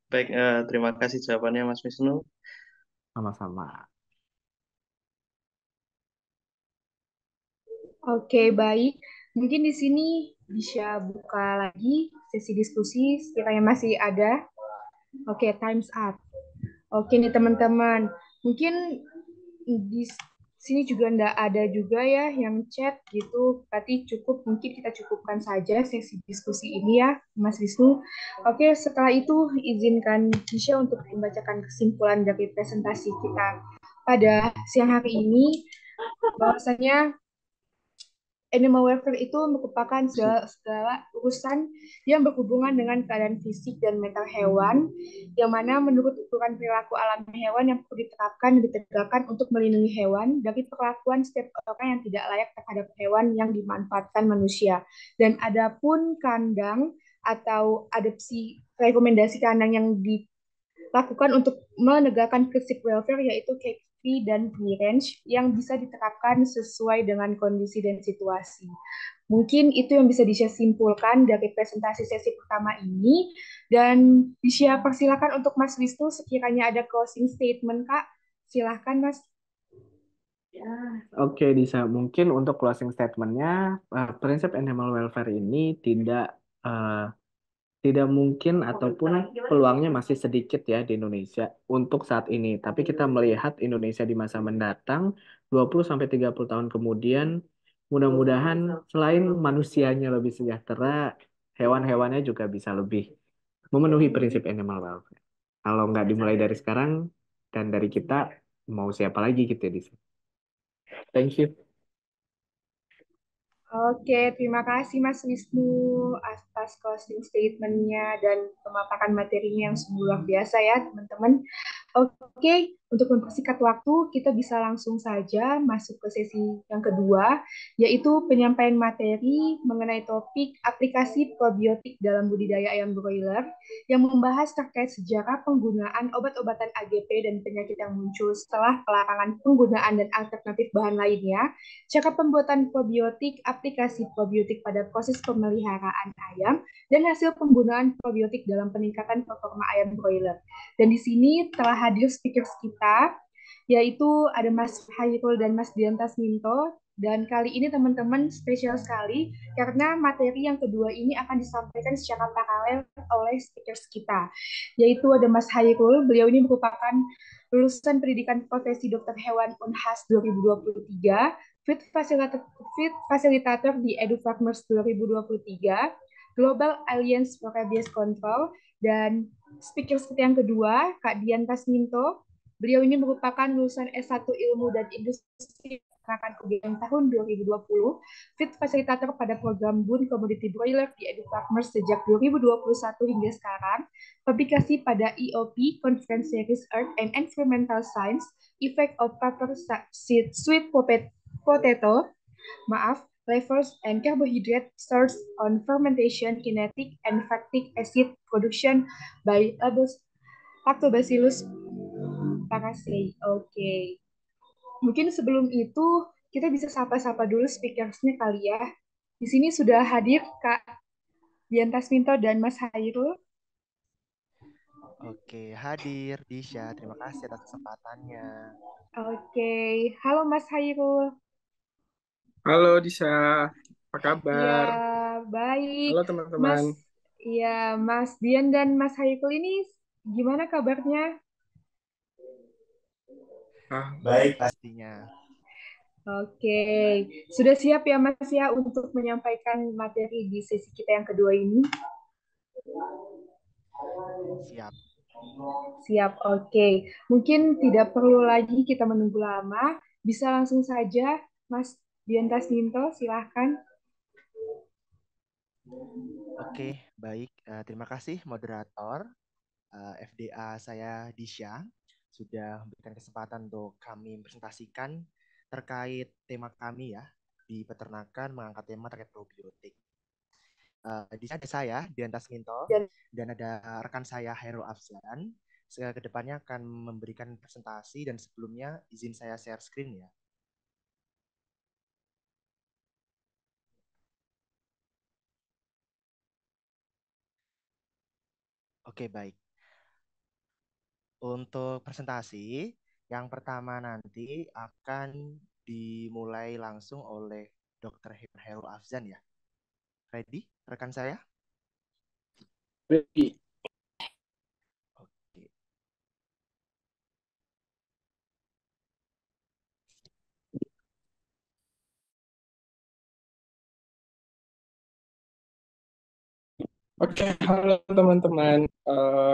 Baik, terima kasih jawabannya Mas Wisnu. Sama-sama. Oke, baik. Mungkin di sini bisa buka lagi sesi diskusi sekiranya masih ada. Oke, time's up. Oke nih teman-teman, mungkin di sini juga ndak ada juga ya yang chat gitu, berarti cukup mungkin kita cukupkan saja sesi diskusi ini ya, Mas Wisnu. Oke, setelah itu izinkan Kisha untuk membacakan kesimpulan dari presentasi kita pada siang hari ini, bahwasanya animal welfare itu merupakan segala urusan yang berhubungan dengan keadaan fisik dan mental hewan, yang mana menurut ukuran perilaku alami hewan yang perlu diterapkan dan ditegakkan untuk melindungi hewan dari perlakuan setiap orang yang tidak layak terhadap hewan yang dimanfaatkan manusia. Dan adapun kandang atau adopsi rekomendasi kandang yang lakukan untuk menegakkan prinsip welfare yaitu cage free dan free range yang bisa diterapkan sesuai dengan kondisi dan situasi. Mungkin itu yang bisa disimpulkan dari presentasi sesi pertama ini dan persilakan untuk Mas Wisnu sekiranya ada closing statement Kak. Silahkan Mas. Oke, Disa. Mungkin untuk closing statement-nya, prinsip animal welfare ini eh, tidak mungkin ataupun peluangnya masih sedikit ya di Indonesia untuk saat ini. Tapi kita melihat Indonesia di masa mendatang, 20 sampai 30 tahun kemudian, mudah-mudahan selain manusianya lebih sejahtera, hewan-hewannya juga bisa lebih memenuhi prinsip animal welfare. Kalau nggak dimulai dari sekarang dan dari kita, mau siapa lagi gitu ya, Disa. Thank you. Oke, terima kasih Mas Wisnu atas closing statement-nya dan pemaparan materinya yang sungguh luar biasa ya teman-teman. Oke, untuk mempersingkat waktu, kita bisa langsung saja masuk ke sesi yang kedua, yaitu penyampaian materi mengenai topik aplikasi probiotik dalam budidaya ayam broiler, yang membahas terkait sejarah penggunaan obat-obatan AGP dan penyakit yang muncul setelah pelarangan penggunaan dan alternatif bahan lainnya, cara pembuatan probiotik, aplikasi probiotik pada proses pemeliharaan ayam, dan hasil penggunaan probiotik dalam peningkatan performa ayam broiler. Dan di sini telah hadir speakers kita, yaitu ada Mas Hairul dan Mas Diantas Minto. Dan kali ini teman-teman spesial sekali karena materi yang kedua ini akan disampaikan secara paralel oleh speakers kita, yaitu ada Mas Hairul. Beliau ini merupakan lulusan pendidikan profesi dokter hewan Unhas 2023, Fasilitator di EduFarmers 2023, Global Alliance for Rabies Control, dan speaker yang kedua, Kak Dian Tasminto. Beliau ini merupakan lulusan S1 Ilmu dan Industri Peternakan UGM tahun 2020, Fit Fasilitator pada program Bun Commodity Broiler di EduFarmers sejak 2021 hingga sekarang, publikasi pada EOP, Conference Series Earth and Environmental Science, Effect of Paper Sweet Potato, levels and carbohydrate stores on fermentation, kinetic, and lactic acid production by Lactobacillus paracei. Oke. Mungkin sebelum itu kita bisa sapa-sapa dulu speakersnya kali ya. Di sini sudah hadir Kak Diantas Minto dan Mas Hairul. Oke, hadir Disha. Terima kasih atas kesempatannya. Oke. Halo Mas Hairul. Halo Disa, apa Iya, kabar? baik. Halo Mas, teman-teman. iya, Mas Dian dan Mas Hairul ini gimana kabarnya? Baik pastinya. Oke, sudah siap ya Mas ya untuk menyampaikan materi di sesi kita yang kedua ini? Siap. Siap, oke. Mungkin tidak perlu lagi kita menunggu lama, bisa langsung saja Mas Diantas Minto, silahkan. Oke, baik. Terima kasih moderator. FDA saya Disha sudah memberikan kesempatan untuk kami presentasikan terkait tema kami ya di peternakan mengangkat tema terkait probiotik. Di sini ada saya, Diantas Minto, dan ada rekan saya, Hairul Afzan. Kedepannya akan memberikan presentasi dan sebelumnya izin saya share screen ya. Oke, baik. Untuk presentasi, yang pertama nanti akan dimulai langsung oleh Dr. Hairul Afzan ya. Ready, rekan saya? Ready. Oke. Oke, halo teman-teman.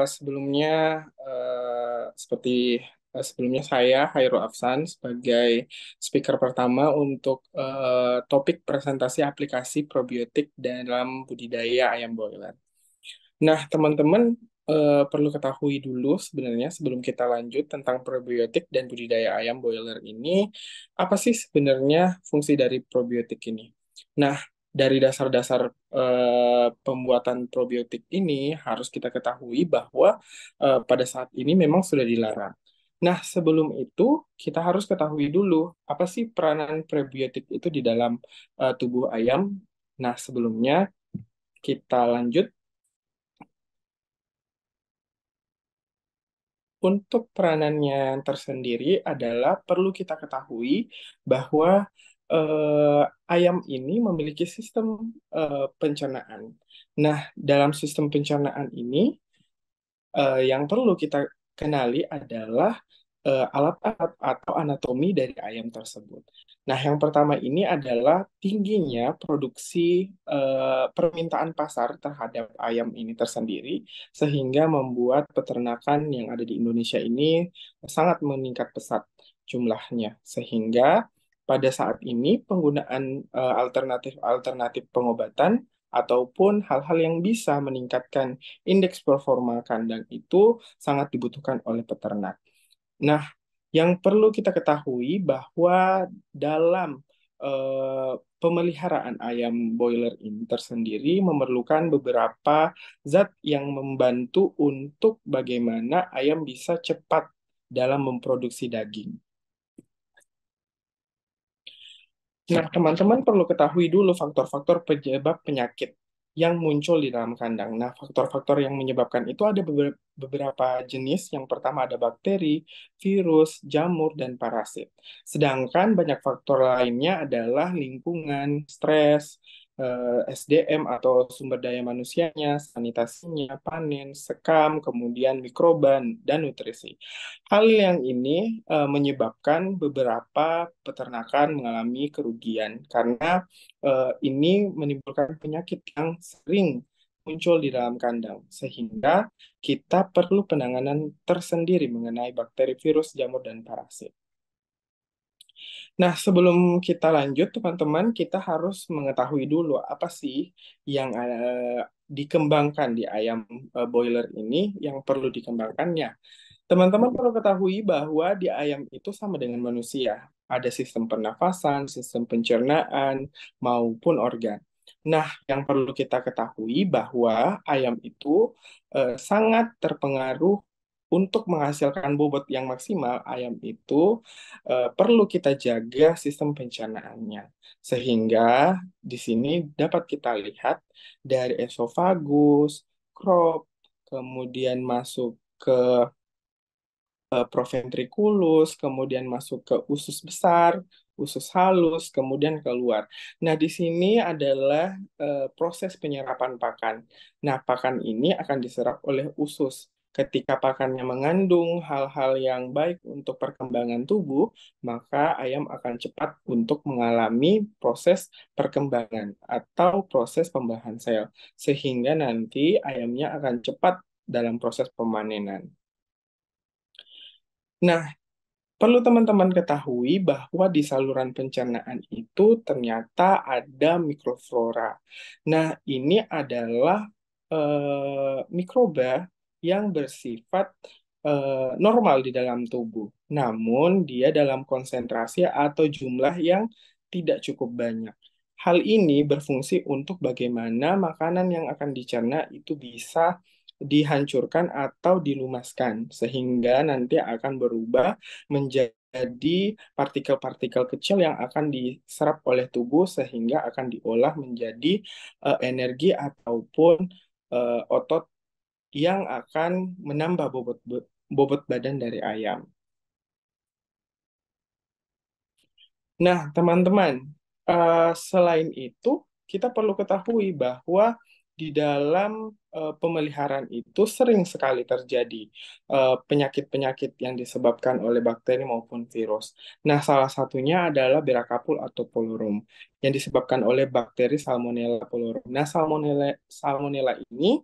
Sebelumnya, sebelumnya saya Hairul Afsan sebagai speaker pertama untuk topik presentasi aplikasi probiotik dalam budidaya ayam boiler. Nah, teman-teman perlu ketahui dulu sebenarnya sebelum kita lanjut tentang probiotik dan budidaya ayam boiler ini, apa sih sebenarnya fungsi dari probiotik ini? Nah, dari dasar-dasar pembuatan probiotik ini harus kita ketahui bahwa pada saat ini memang sudah dilarang. Nah, sebelum itu kita harus ketahui dulu apa sih peranan probiotik itu di dalam tubuh ayam. Nah, sebelumnya kita lanjut. Untuk peranannya tersendiri adalah perlu kita ketahui bahwa eh, ayam ini memiliki sistem pencernaan. Nah, dalam sistem pencernaan ini yang perlu kita kenali adalah alat-alat atau anatomi dari ayam tersebut. Nah, yang pertama ini adalah tingginya produksi permintaan pasar terhadap ayam ini tersendiri, sehingga membuat peternakan yang ada di Indonesia ini sangat meningkat pesat jumlahnya. Sehingga pada saat ini penggunaan alternatif-alternatif pengobatan ataupun hal-hal yang bisa meningkatkan indeks performa kandang itu sangat dibutuhkan oleh peternak. Nah, yang perlu kita ketahui bahwa dalam pemeliharaan ayam boiler ini tersendiri memerlukan beberapa zat yang membantu untuk bagaimana ayam bisa cepat dalam memproduksi daging. Nah, teman-teman perlu ketahui dulu faktor-faktor penyebab penyakit yang muncul di dalam kandang. Nah, faktor-faktor yang menyebabkan itu ada beberapa jenis. Yang pertama ada bakteri, virus, jamur, dan parasit. Sedangkan banyak faktor lainnya adalah lingkungan, stres, SDM atau sumber daya manusianya, sanitasinya, panen, sekam, kemudian mikroba, dan nutrisi. Hal yang ini menyebabkan beberapa peternakan mengalami kerugian karena ini menimbulkan penyakit yang sering muncul di dalam kandang, sehingga kita perlu penanganan tersendiri mengenai bakteri, virus, jamur, dan parasit. Nah, sebelum kita lanjut, teman-teman, kita harus mengetahui dulu apa sih yang dikembangkan di ayam boiler ini yang perlu dikembangkannya. Teman-teman perlu ketahui bahwa di ayam itu sama dengan manusia. Ada sistem pernafasan, sistem pencernaan, maupun organ. Nah, yang perlu kita ketahui bahwa ayam itu sangat terpengaruh untuk menghasilkan bobot yang maksimal, ayam itu perlu kita jaga sistem pencernaannya. Sehingga di sini dapat kita lihat dari esofagus, crop, kemudian masuk ke proventriculus, kemudian masuk ke usus besar, usus halus, kemudian keluar. Nah, di sini adalah proses penyerapan pakan. Nah, pakan ini akan diserap oleh usus. Ketika pakannya mengandung hal-hal yang baik untuk perkembangan tubuh, maka ayam akan cepat untuk mengalami proses perkembangan atau proses pembahan sel, sehingga nanti ayamnya akan cepat dalam proses pemanenan. Nah, perlu teman-teman ketahui bahwa di saluran pencernaan itu ternyata ada mikroflora. Nah, ini adalah mikroba yang bersifat normal di dalam tubuh. Namun dia dalam konsentrasi atau jumlah yang tidak cukup banyak. Hal ini berfungsi untuk bagaimana makanan yang akan dicerna itu bisa dihancurkan atau dilumaskan, sehingga nanti akan berubah menjadi partikel-partikel kecil yang akan diserap oleh tubuh, sehingga akan diolah menjadi energi ataupun otot yang akan menambah bobot badan dari ayam. Nah, teman-teman, selain itu, kita perlu ketahui bahwa di dalam pemeliharaan itu sering sekali terjadi penyakit-penyakit yang disebabkan oleh bakteri maupun virus. Nah, salah satunya adalah berakapul atau polorum yang disebabkan oleh bakteri Salmonella polorum. Nah, Salmonella ini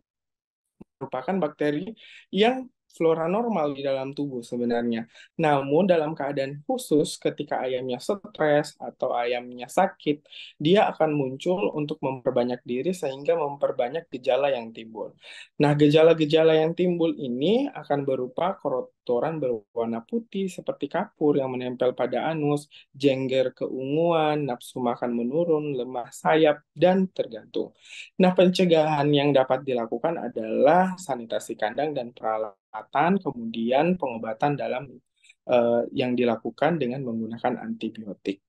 merupakan bakteri yang flora normal di dalam tubuh sebenarnya. Namun dalam keadaan khusus ketika ayamnya stres atau ayamnya sakit, dia akan muncul untuk memperbanyak diri sehingga memperbanyak gejala yang timbul. Nah, gejala-gejala yang timbul ini akan berupa kotoran berwarna putih seperti kapur yang menempel pada anus, jengger keunguan, nafsu makan menurun, lemah sayap, dan tergantung. Nah, pencegahan yang dapat dilakukan adalah sanitasi kandang dan peralatan, kemudian pengobatan dalam yang dilakukan dengan menggunakan antibiotik.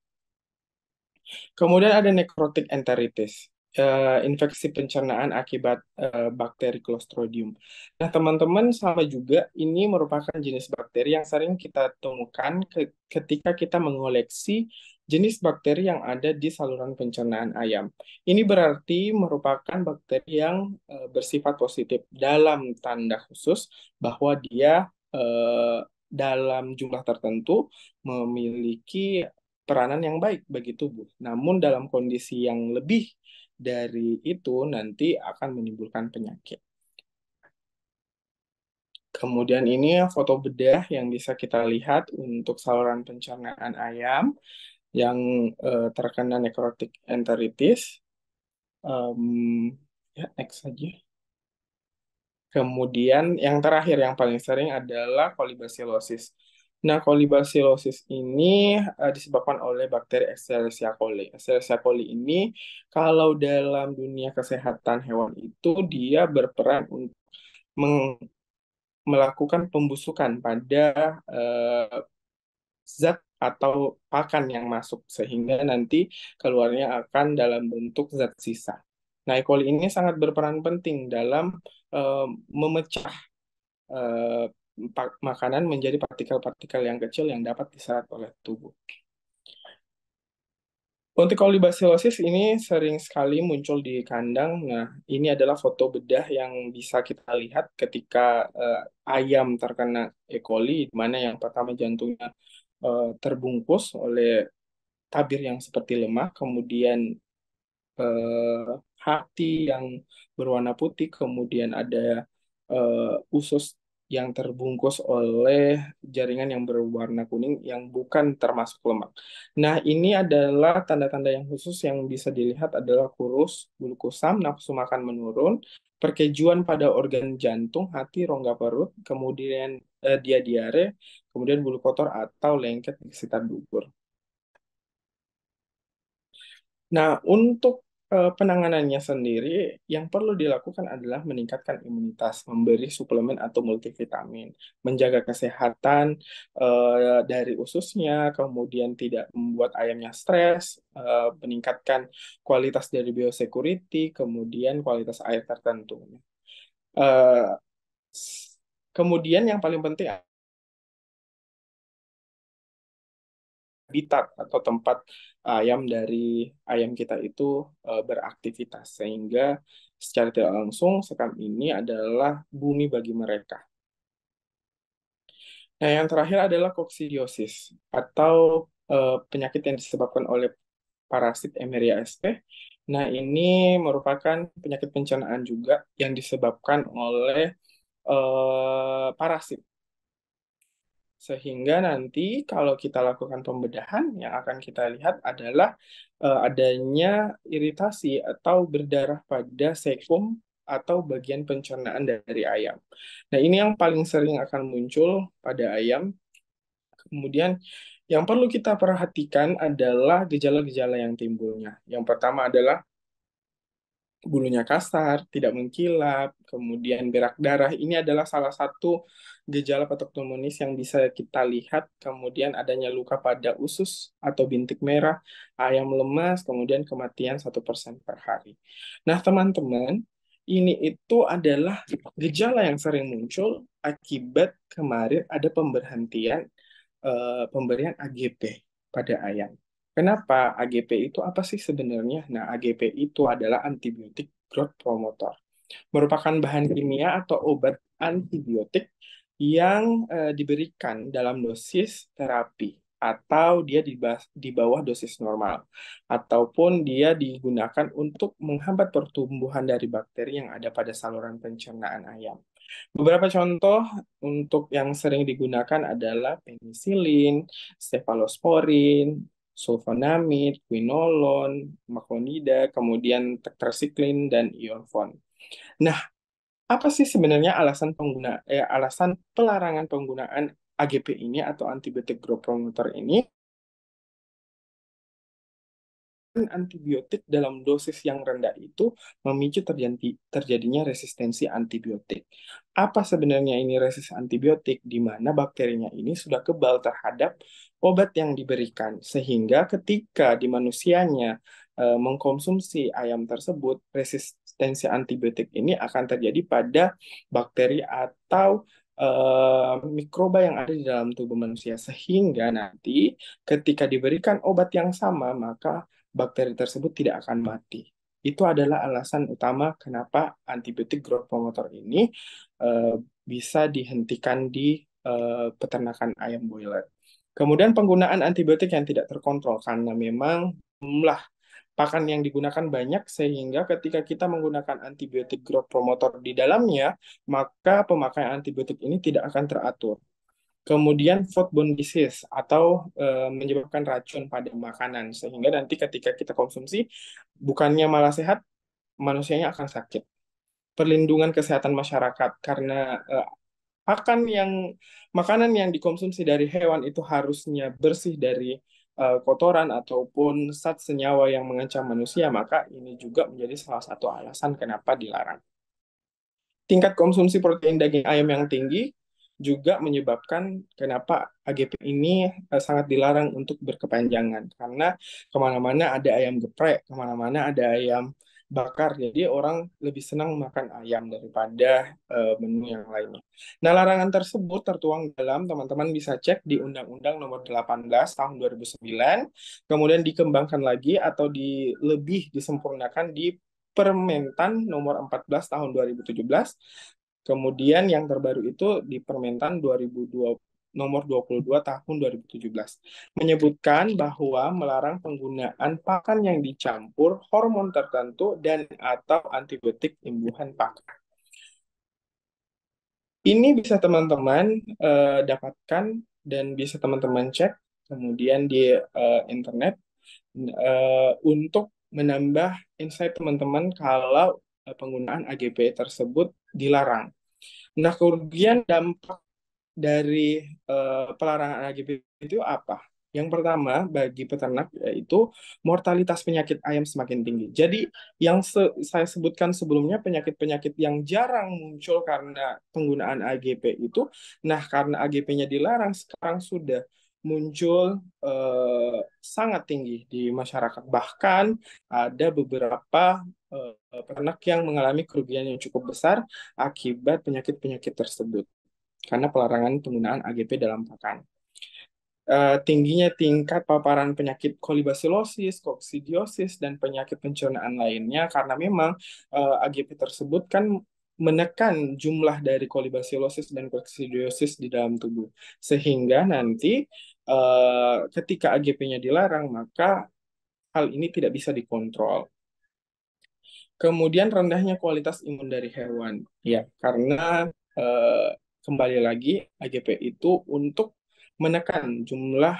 Kemudian ada necrotic enteritis, infeksi pencernaan akibat bakteri Clostridium. Nah, teman-teman, sama juga ini merupakan jenis bakteri yang sering kita temukan ketika kita mengoleksi jenis bakteri yang ada di saluran pencernaan ayam. Ini berarti merupakan bakteri yang bersifat positif dalam tanda khusus bahwa dia dalam jumlah tertentu memiliki peranan yang baik bagi tubuh. Namun dalam kondisi yang lebih dari itu nanti akan menimbulkan penyakit. Kemudian ini foto bedah yang bisa kita lihat untuk saluran pencernaan ayam yang terkena necrotic enteritis. Ya, next saja. Kemudian yang terakhir yang paling sering adalah kolibasilosis. Nah, kolibasilosis ini disebabkan oleh bakteri Escherichia coli. Escherichia coli ini kalau dalam dunia kesehatan hewan itu dia berperan untuk melakukan pembusukan pada zat atau pakan yang masuk sehingga nanti keluarnya akan dalam bentuk zat sisa. Nah, E. coli ini sangat berperan penting dalam memecah makanan menjadi partikel-partikel yang kecil yang dapat diserap oleh tubuh. Untuk kolibasilosis ini sering sekali muncul di kandang. Nah, ini adalah foto bedah yang bisa kita lihat ketika ayam terkena E. coli, di mana yang pertama jantungnya terbungkus oleh tabir yang seperti lemak, kemudian hati yang berwarna putih, kemudian ada usus yang terbungkus oleh jaringan yang berwarna kuning yang bukan termasuk lemak. Nah, ini adalah tanda-tanda yang khusus yang bisa dilihat adalah kurus, bulu kusam, nafsu makan menurun, perkejuan pada organ jantung, hati, rongga perut, kemudian dia diare, kemudian bulu kotor atau lengket di sekitar dubur. Nah, untuk penanganannya sendiri, yang perlu dilakukan adalah meningkatkan imunitas, memberi suplemen atau multivitamin, menjaga kesehatan dari ususnya, kemudian tidak membuat ayamnya stres, meningkatkan kualitas dari biosecurity, kemudian kualitas air tertentu. Eh, Kemudian yang paling penting habitat atau tempat ayam kita itu beraktivitas sehingga secara tidak langsung sekam ini adalah bumi bagi mereka. Nah, yang terakhir adalah koksidiosis atau penyakit yang disebabkan oleh parasit Emeria sp. Nah, ini merupakan penyakit pencernaan juga yang disebabkan oleh parasit. Sehingga nanti kalau kita lakukan pembedahan, yang akan kita lihat adalah adanya iritasi atau berdarah pada sekum atau bagian pencernaan dari ayam. Nah, ini yang paling sering akan muncul pada ayam. Kemudian yang perlu kita perhatikan adalah gejala-gejala yang timbulnya. Yang pertama adalah bulunya kasar, tidak mengkilap, kemudian berak darah. Ini adalah salah satu gejala patognomonis yang bisa kita lihat. Kemudian adanya luka pada usus atau bintik merah, ayam lemas, kemudian kematian 1% per hari. Nah, teman-teman, ini itu adalah gejala yang sering muncul akibat kemarin ada pemberian AGP pada ayam. Kenapa AGP itu apa sih sebenarnya? Nah, AGP itu adalah antibiotik growth promoter. Merupakan bahan kimia atau obat antibiotik yang diberikan dalam dosis terapi atau dia di bawah dosis normal ataupun dia digunakan untuk menghambat pertumbuhan dari bakteri yang ada pada saluran pencernaan ayam. Beberapa contoh untuk yang sering digunakan adalah penisilin, cefalosporin, sulfonamid, quinolone, maklonida, kemudian tetracycline dan ionfon. Nah, apa sih sebenarnya alasan pelarangan penggunaan AGP ini atau antibiotik growth promoter ini? Antibiotik dalam dosis yang rendah itu memicu terjadinya resistensi antibiotik. Apa sebenarnya ini resistensi antibiotik? Di mana bakterinya ini sudah kebal terhadap obat yang diberikan, sehingga ketika di manusianya mengkonsumsi ayam tersebut, resistensi antibiotik ini akan terjadi pada bakteri atau mikroba yang ada di dalam tubuh manusia, sehingga nanti ketika diberikan obat yang sama, maka bakteri tersebut tidak akan mati. Itu adalah alasan utama kenapa antibiotik growth promoter ini bisa dihentikan di peternakan ayam broiler. Kemudian penggunaan antibiotik yang tidak terkontrol karena memang jumlah pakan yang digunakan banyak sehingga ketika kita menggunakan antibiotik growth promoter di dalamnya, maka pemakaian antibiotik ini tidak akan teratur. Kemudian foodborne disease atau menyebabkan racun pada makanan sehingga nanti ketika kita konsumsi bukannya malah sehat, manusianya akan sakit. Perlindungan kesehatan masyarakat karena makanan yang dikonsumsi dari hewan itu harusnya bersih dari kotoran ataupun zat senyawa yang mengancam manusia, maka ini juga menjadi salah satu alasan kenapa dilarang. Tingkat konsumsi protein daging ayam yang tinggi juga menyebabkan kenapa AGP ini sangat dilarang untuk berkepanjangan. Karena kemana-mana ada ayam geprek, kemana-mana ada ayam bakar. Jadi orang lebih senang makan ayam daripada menu yang lainnya. Nah, larangan tersebut tertuang dalam, teman-teman bisa cek di Undang-Undang Nomor 18 Tahun 2009, kemudian dikembangkan lagi atau lebih disempurnakan di Permentan Nomor 14 Tahun 2017. Kemudian yang terbaru itu di Permentan Nomor 22 Tahun 2017. Menyebutkan bahwa melarang penggunaan pakan yang dicampur hormon tertentu dan atau antibiotik imbuhan pakan. Ini bisa teman-teman dapatkan dan bisa teman-teman cek kemudian di internet untuk menambah insight teman-teman kalau penggunaan AGP tersebut dilarang. Nah, kerugian dampak dari pelarangan AGP itu apa? Yang pertama, bagi peternak yaitu mortalitas penyakit ayam semakin tinggi. Jadi, yang saya sebutkan sebelumnya, penyakit-penyakit yang jarang muncul karena penggunaan AGP itu, nah karena AGP-nya dilarang, sekarang sudah muncul sangat tinggi di masyarakat. Bahkan ada beberapa peternak yang mengalami kerugian yang cukup besar akibat penyakit-penyakit tersebut karena pelarangan penggunaan AGP dalam pakan. Tingginya tingkat paparan penyakit kolibasilosis, koksidiosis, dan penyakit pencernaan lainnya karena memang AGP tersebut kan menekan jumlah dari kolibasilosis dan koksidiosis di dalam tubuh. Sehingga nanti ketika AGP-nya dilarang, maka hal ini tidak bisa dikontrol. Kemudian rendahnya kualitas imun dari hewan. Ya, karena kembali lagi AGP itu untuk menekan jumlah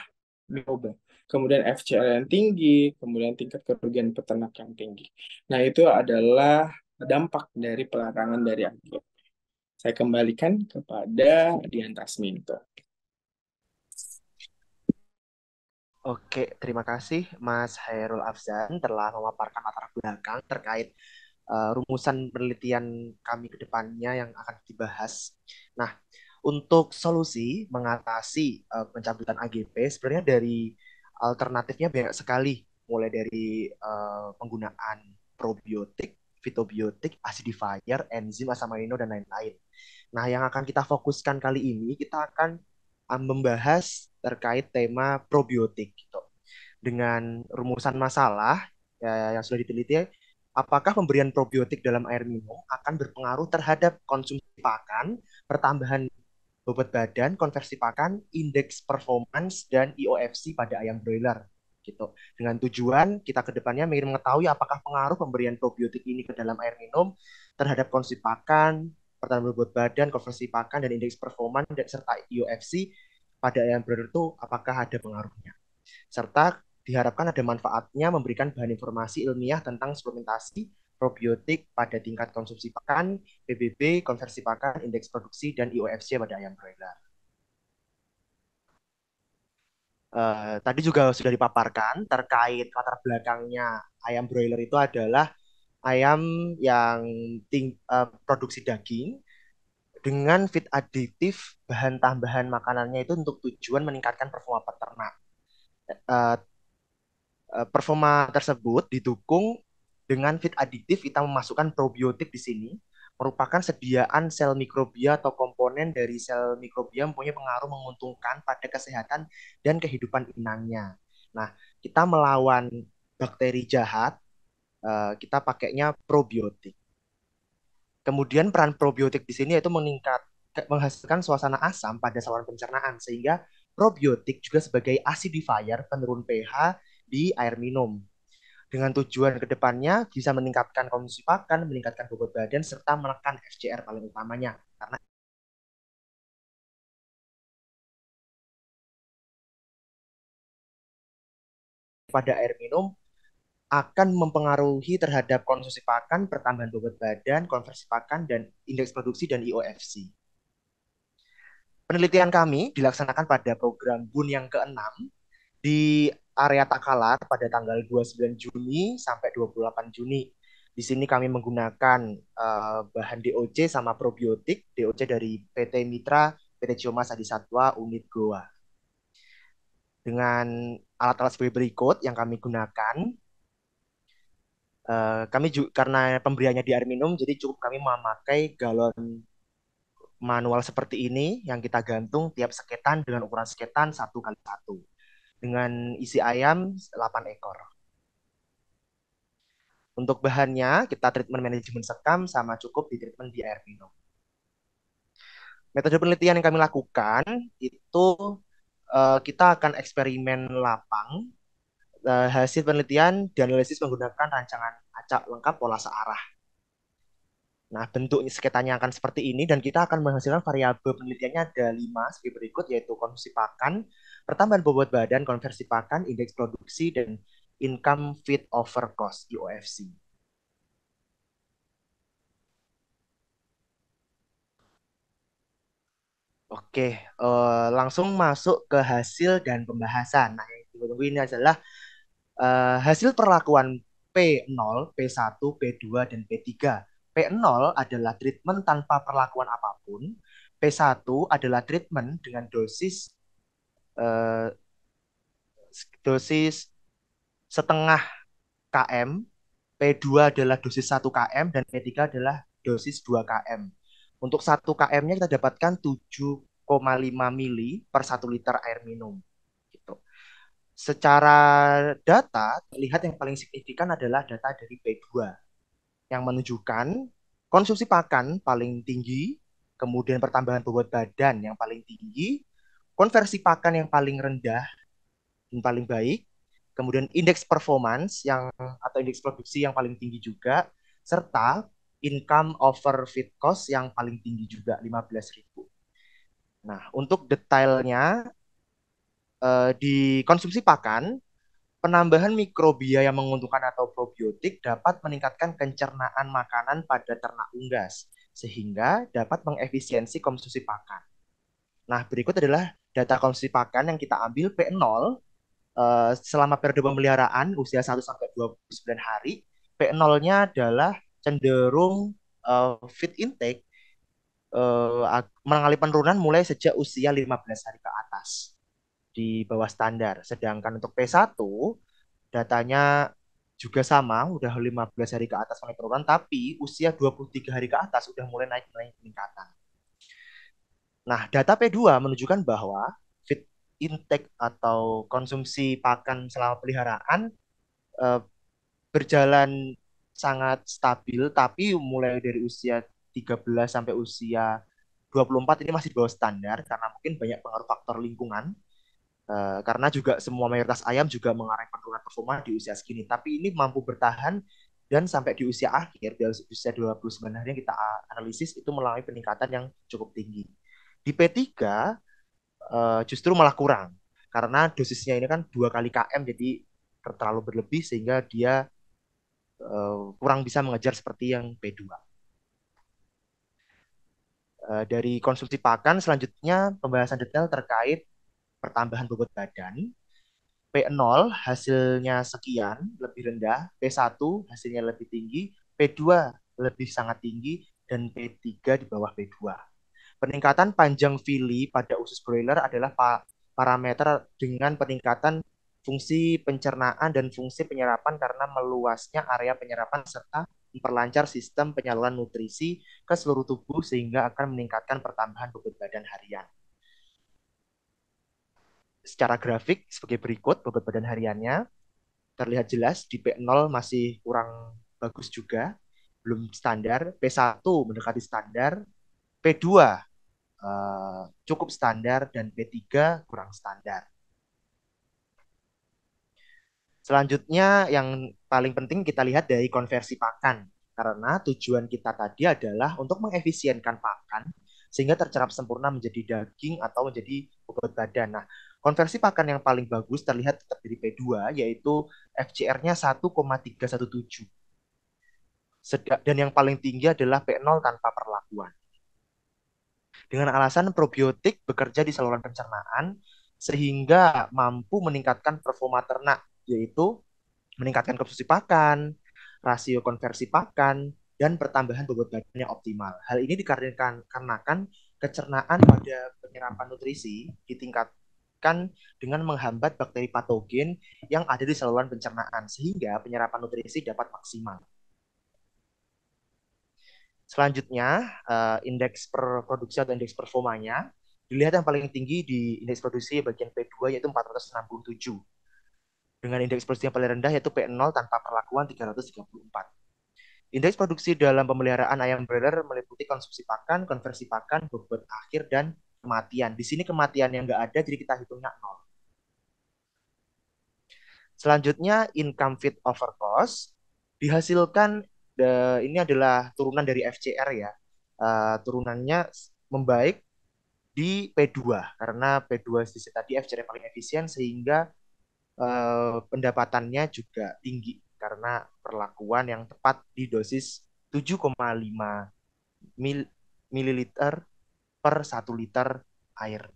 mikroba. Kemudian FCR yang tinggi, kemudian tingkat kerugian peternak yang tinggi. Nah, itu adalah dampak dari pelarangan dari AGP. Saya kembalikan kepada Dian Tasminto. Oke, terima kasih Mas Hairul Afzan telah memaparkan latar belakang terkait rumusan penelitian kami ke depannya yang akan dibahas. Nah, untuk solusi mengatasi pencabutan AGP, sebenarnya dari alternatifnya banyak sekali, mulai dari penggunaan probiotik, fitobiotik, acidifier, enzim, asam amino, dan lain-lain. Nah, yang akan kita fokuskan kali ini, kita akan membahas terkait tema probiotik gitu. Dengan rumusan masalah ya, yang sudah diteliti, apakah pemberian probiotik dalam air minum akan berpengaruh terhadap konsumsi pakan, pertambahan bobot badan, konversi pakan, indeks performance, dan IOFC pada ayam broiler gitu. Dengan tujuan kita ke depannya ingin mengetahui apakah pengaruh pemberian probiotik ini ke dalam air minum terhadap konsumsi pakan, pertambahan bobot badan, konversi pakan, dan indeks performance, serta IOFC pada ayam broiler itu apakah ada pengaruhnya. Serta diharapkan ada manfaatnya memberikan bahan informasi ilmiah tentang suplementasi probiotik pada tingkat konsumsi pakan, PBB, konversi pakan, indeks produksi, dan IOFC pada ayam broiler. Tadi juga sudah dipaparkan terkait latar belakangnya ayam broiler itu adalah ayam yang produksi daging dengan feed aditif bahan tambahan makanannya itu untuk tujuan meningkatkan performa peternak. Uh, Performa tersebut didukung dengan feed aditif. Kita memasukkan probiotik di sini, merupakan sediaan sel mikrobia atau komponen dari sel mikrobia mempunyai pengaruh menguntungkan pada kesehatan dan kehidupan inangnya. Nah, kita melawan bakteri jahat, kita pakainya probiotik. Kemudian peran probiotik di sini yaitu menghasilkan suasana asam pada saluran pencernaan, sehingga probiotik juga sebagai acidifier penurun pH di air minum. Dengan tujuan kedepannya bisa meningkatkan konsumsi pakan, meningkatkan bobot badan, serta menekan FCR paling utamanya. Karena pada air minum akan mempengaruhi terhadap konsumsi pakan, pertambahan bobot badan, konversi pakan, dan indeks produksi dan IOFC. Penelitian kami dilaksanakan pada program BUN yang ke-6 di area Takalar pada tanggal 29 Juni sampai 28 Juni. Di sini kami menggunakan bahan DOC sama probiotik, DOC dari PT Mitra, PT Cioma Sadi Satwa, Unit Goa. Dengan alat-alat sebagai berikut yang kami gunakan, kami juga, karena pemberiannya di air minum, jadi cukup kami memakai galon manual seperti ini yang kita gantung tiap seketan dengan ukuran seketan 1x1 dengan isi ayam 8 ekor. Untuk bahannya, kita treatment manajemen sekam sama cukup di treatment di air minum. Metode penelitian yang kami lakukan itu kita akan eksperimen lapang. Hasil penelitian dan analisis menggunakan rancangan acak lengkap pola searah. Nah, bentuknya sekitarnya akan seperti ini dan kita akan menghasilkan variabel penelitiannya ada 5 seperti berikut, yaitu konsumsi pakan, pertambahan bobot badan, konversi pakan, indeks produksi, dan income feed over cost, IOFC. Oke, langsung masuk ke hasil dan pembahasan. Nah, yang ditunggu ini adalah hasil perlakuan P0, P1, P2, dan P3. P0 adalah treatment tanpa perlakuan apapun. P1 adalah treatment dengan eh, dosis setengah km. P2 adalah dosis 1 km dan P3 adalah dosis 2 km. Untuk 1 km-nya kita dapatkan 7,5 mili per 1 liter air minum. Gitu. Secara data, terlihat yang paling signifikan adalah data dari P2 yang menunjukkan konsumsi pakan paling tinggi, kemudian pertambahan bobot badan yang paling tinggi, konversi pakan yang paling rendah dan paling baik, kemudian indeks performance atau indeks produksi yang paling tinggi juga, serta income over feed cost yang paling tinggi juga 15.000. Nah, untuk detailnya di konsumsi pakan Penambahan mikrobia yang menguntungkan atau probiotik dapat meningkatkan pencernaan makanan pada ternak unggas, sehingga dapat mengefisiensi konsumsi pakan. Nah, berikut adalah data konsumsi pakan yang kita ambil P0 selama periode pemeliharaan usia 1 sampai 29 hari. P0-nya adalah cenderung feed intake mengalami penurunan mulai sejak usia 15 hari ke atas di bawah standar. Sedangkan untuk P1 datanya juga sama, udah 15 hari ke atas mulai penurunan, tapi usia 23 hari ke atas udah mulai naik peningkatan. Nah, data P2 menunjukkan bahwa feed intake atau konsumsi pakan selama peliharaan eh, berjalan sangat stabil, tapi mulai dari usia 13 sampai usia 24 ini masih di bawah standar karena mungkin banyak pengaruh faktor lingkungan. Karena juga semua mayoritas ayam juga mengalami penurunan performa di usia segini. Tapi ini mampu bertahan dan sampai di usia akhir, di usia 29 hari yang kita analisis itu mengalami peningkatan yang cukup tinggi. Di P3 justru malah kurang karena dosisnya ini kan 2 kali km, jadi terlalu berlebih sehingga dia kurang bisa mengejar seperti yang P2. Dari konsumsi pakan selanjutnya pembahasan detail terkait pertambahan bobot badan. P0 hasilnya sekian, lebih rendah, P1 hasilnya lebih tinggi, P2 lebih sangat tinggi, dan P3 di bawah P2. Peningkatan panjang fili pada usus broiler adalah parameter dengan peningkatan fungsi pencernaan dan fungsi penyerapan karena meluasnya area penyerapan serta memperlancar sistem penyaluran nutrisi ke seluruh tubuh sehingga akan meningkatkan pertambahan bobot badan harian. Secara grafik sebagai berikut bobot badan hariannya terlihat jelas di P0 masih kurang bagus juga, belum standar, P1 mendekati standar, P2 cukup standar, dan P3 kurang standar. Selanjutnya yang paling penting kita lihat dari konversi pakan, karena tujuan kita tadi adalah untuk mengefisienkan pakan sehingga tercerap sempurna menjadi daging atau menjadi bobot badan. Nah, konversi pakan yang paling bagus terlihat tetap dari P2, yaitu FCR-nya 1,317. Dan yang paling tinggi adalah P0 tanpa perlakuan. Dengan alasan probiotik bekerja di saluran pencernaan sehingga mampu meningkatkan performa ternak, yaitu meningkatkan konsumsi pakan, rasio konversi pakan, dan pertambahan bobot badannya optimal. Hal ini dikarenakan kecernaan pada penyerapan nutrisi ditingkatkan dengan menghambat bakteri patogen yang ada di saluran pencernaan, sehingga penyerapan nutrisi dapat maksimal. Selanjutnya, indeks per produksi atau indeks performanya dilihat yang paling tinggi di indeks produksi bagian P2 yaitu 467. Dengan indeks produksi yang paling rendah yaitu P0 tanpa perlakuan 334. Indeks produksi dalam pemeliharaan ayam broiler meliputi konsumsi pakan, konversi pakan, bobot akhir, dan kematian. Di sini kematian yang nggak ada, jadi kita hitungnya 0. Selanjutnya, income feed over cost dihasilkan, ini adalah turunan dari FCR ya. Turunannya membaik di P2 karena P2 sisi tadi FCR paling efisien sehingga pendapatannya juga tinggi karena perlakuan yang tepat di dosis 7,5 ml per 1 liter air.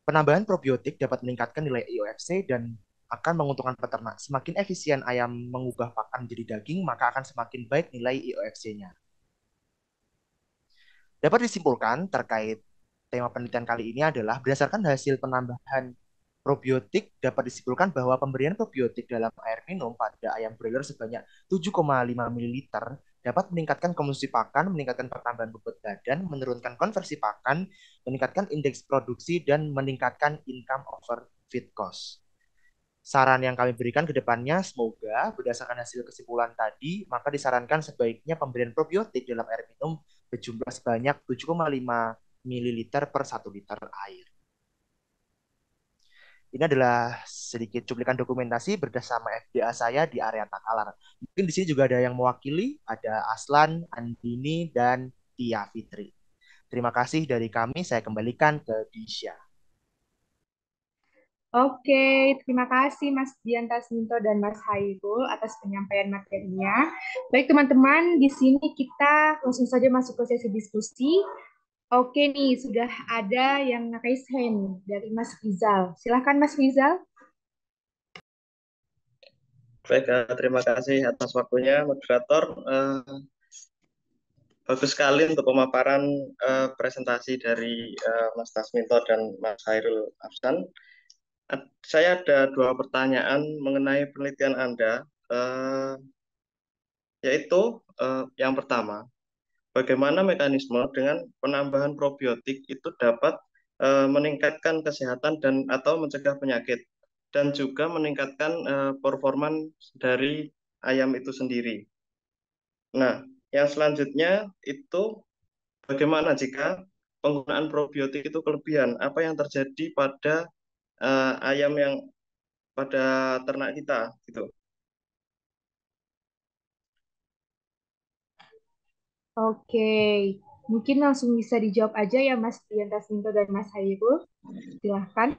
Penambahan probiotik dapat meningkatkan nilai IOFC dan akan menguntungkan peternak. Semakin efisien ayam mengubah pakan menjadi daging, maka akan semakin baik nilai IOFC-nya. Dapat disimpulkan terkait tema penelitian kali ini adalah berdasarkan hasil penambahan probiotik dapat disimpulkan bahwa pemberian probiotik dalam air minum pada ayam broiler sebanyak 7,5 ml dapat meningkatkan konsumsi pakan, meningkatkan pertambahan bobot badan, menurunkan konversi pakan, meningkatkan indeks produksi, dan meningkatkan income over feed cost. Saran yang kami berikan ke depannya, semoga berdasarkan hasil kesimpulan tadi, maka disarankan sebaiknya pemberian probiotik dalam air minum berjumlah sebanyak 7,5 ml per 1 liter air. Ini adalah sedikit cuplikan dokumentasi berdasarkan FDA saya di area Takalar. Mungkin di sini juga ada yang mewakili, ada Aslan, Andini, dan Tia Fitri. Terima kasih dari kami, saya kembalikan ke Disha. Oke, terima kasih Mas Dian Tasminto dan Mas Hairul atas penyampaian materinya. Baik teman-teman, di sini kita langsung saja masuk ke sesi diskusi. Oke nih, sudah ada yang raise hand dari Mas Rizal. Silahkan Mas Rizal. Baik, terima kasih atas waktunya, moderator. Bagus sekali untuk pemaparan presentasi dari Mas Tasminto dan Mas Hairul Afsan. Saya ada dua pertanyaan mengenai penelitian Anda, yaitu yang pertama, bagaimana mekanisme dengan penambahan probiotik itu dapat meningkatkan kesehatan dan atau mencegah penyakit, dan juga meningkatkan performan dari ayam itu sendiri. Nah, yang selanjutnya itu bagaimana jika penggunaan probiotik itu kelebihan? Apa yang terjadi pada ayam yang pada ternak kita gitu? Oke, mungkin langsung bisa dijawab aja ya Mas Dian Tasminto dan Mas Hairul. Silahkan.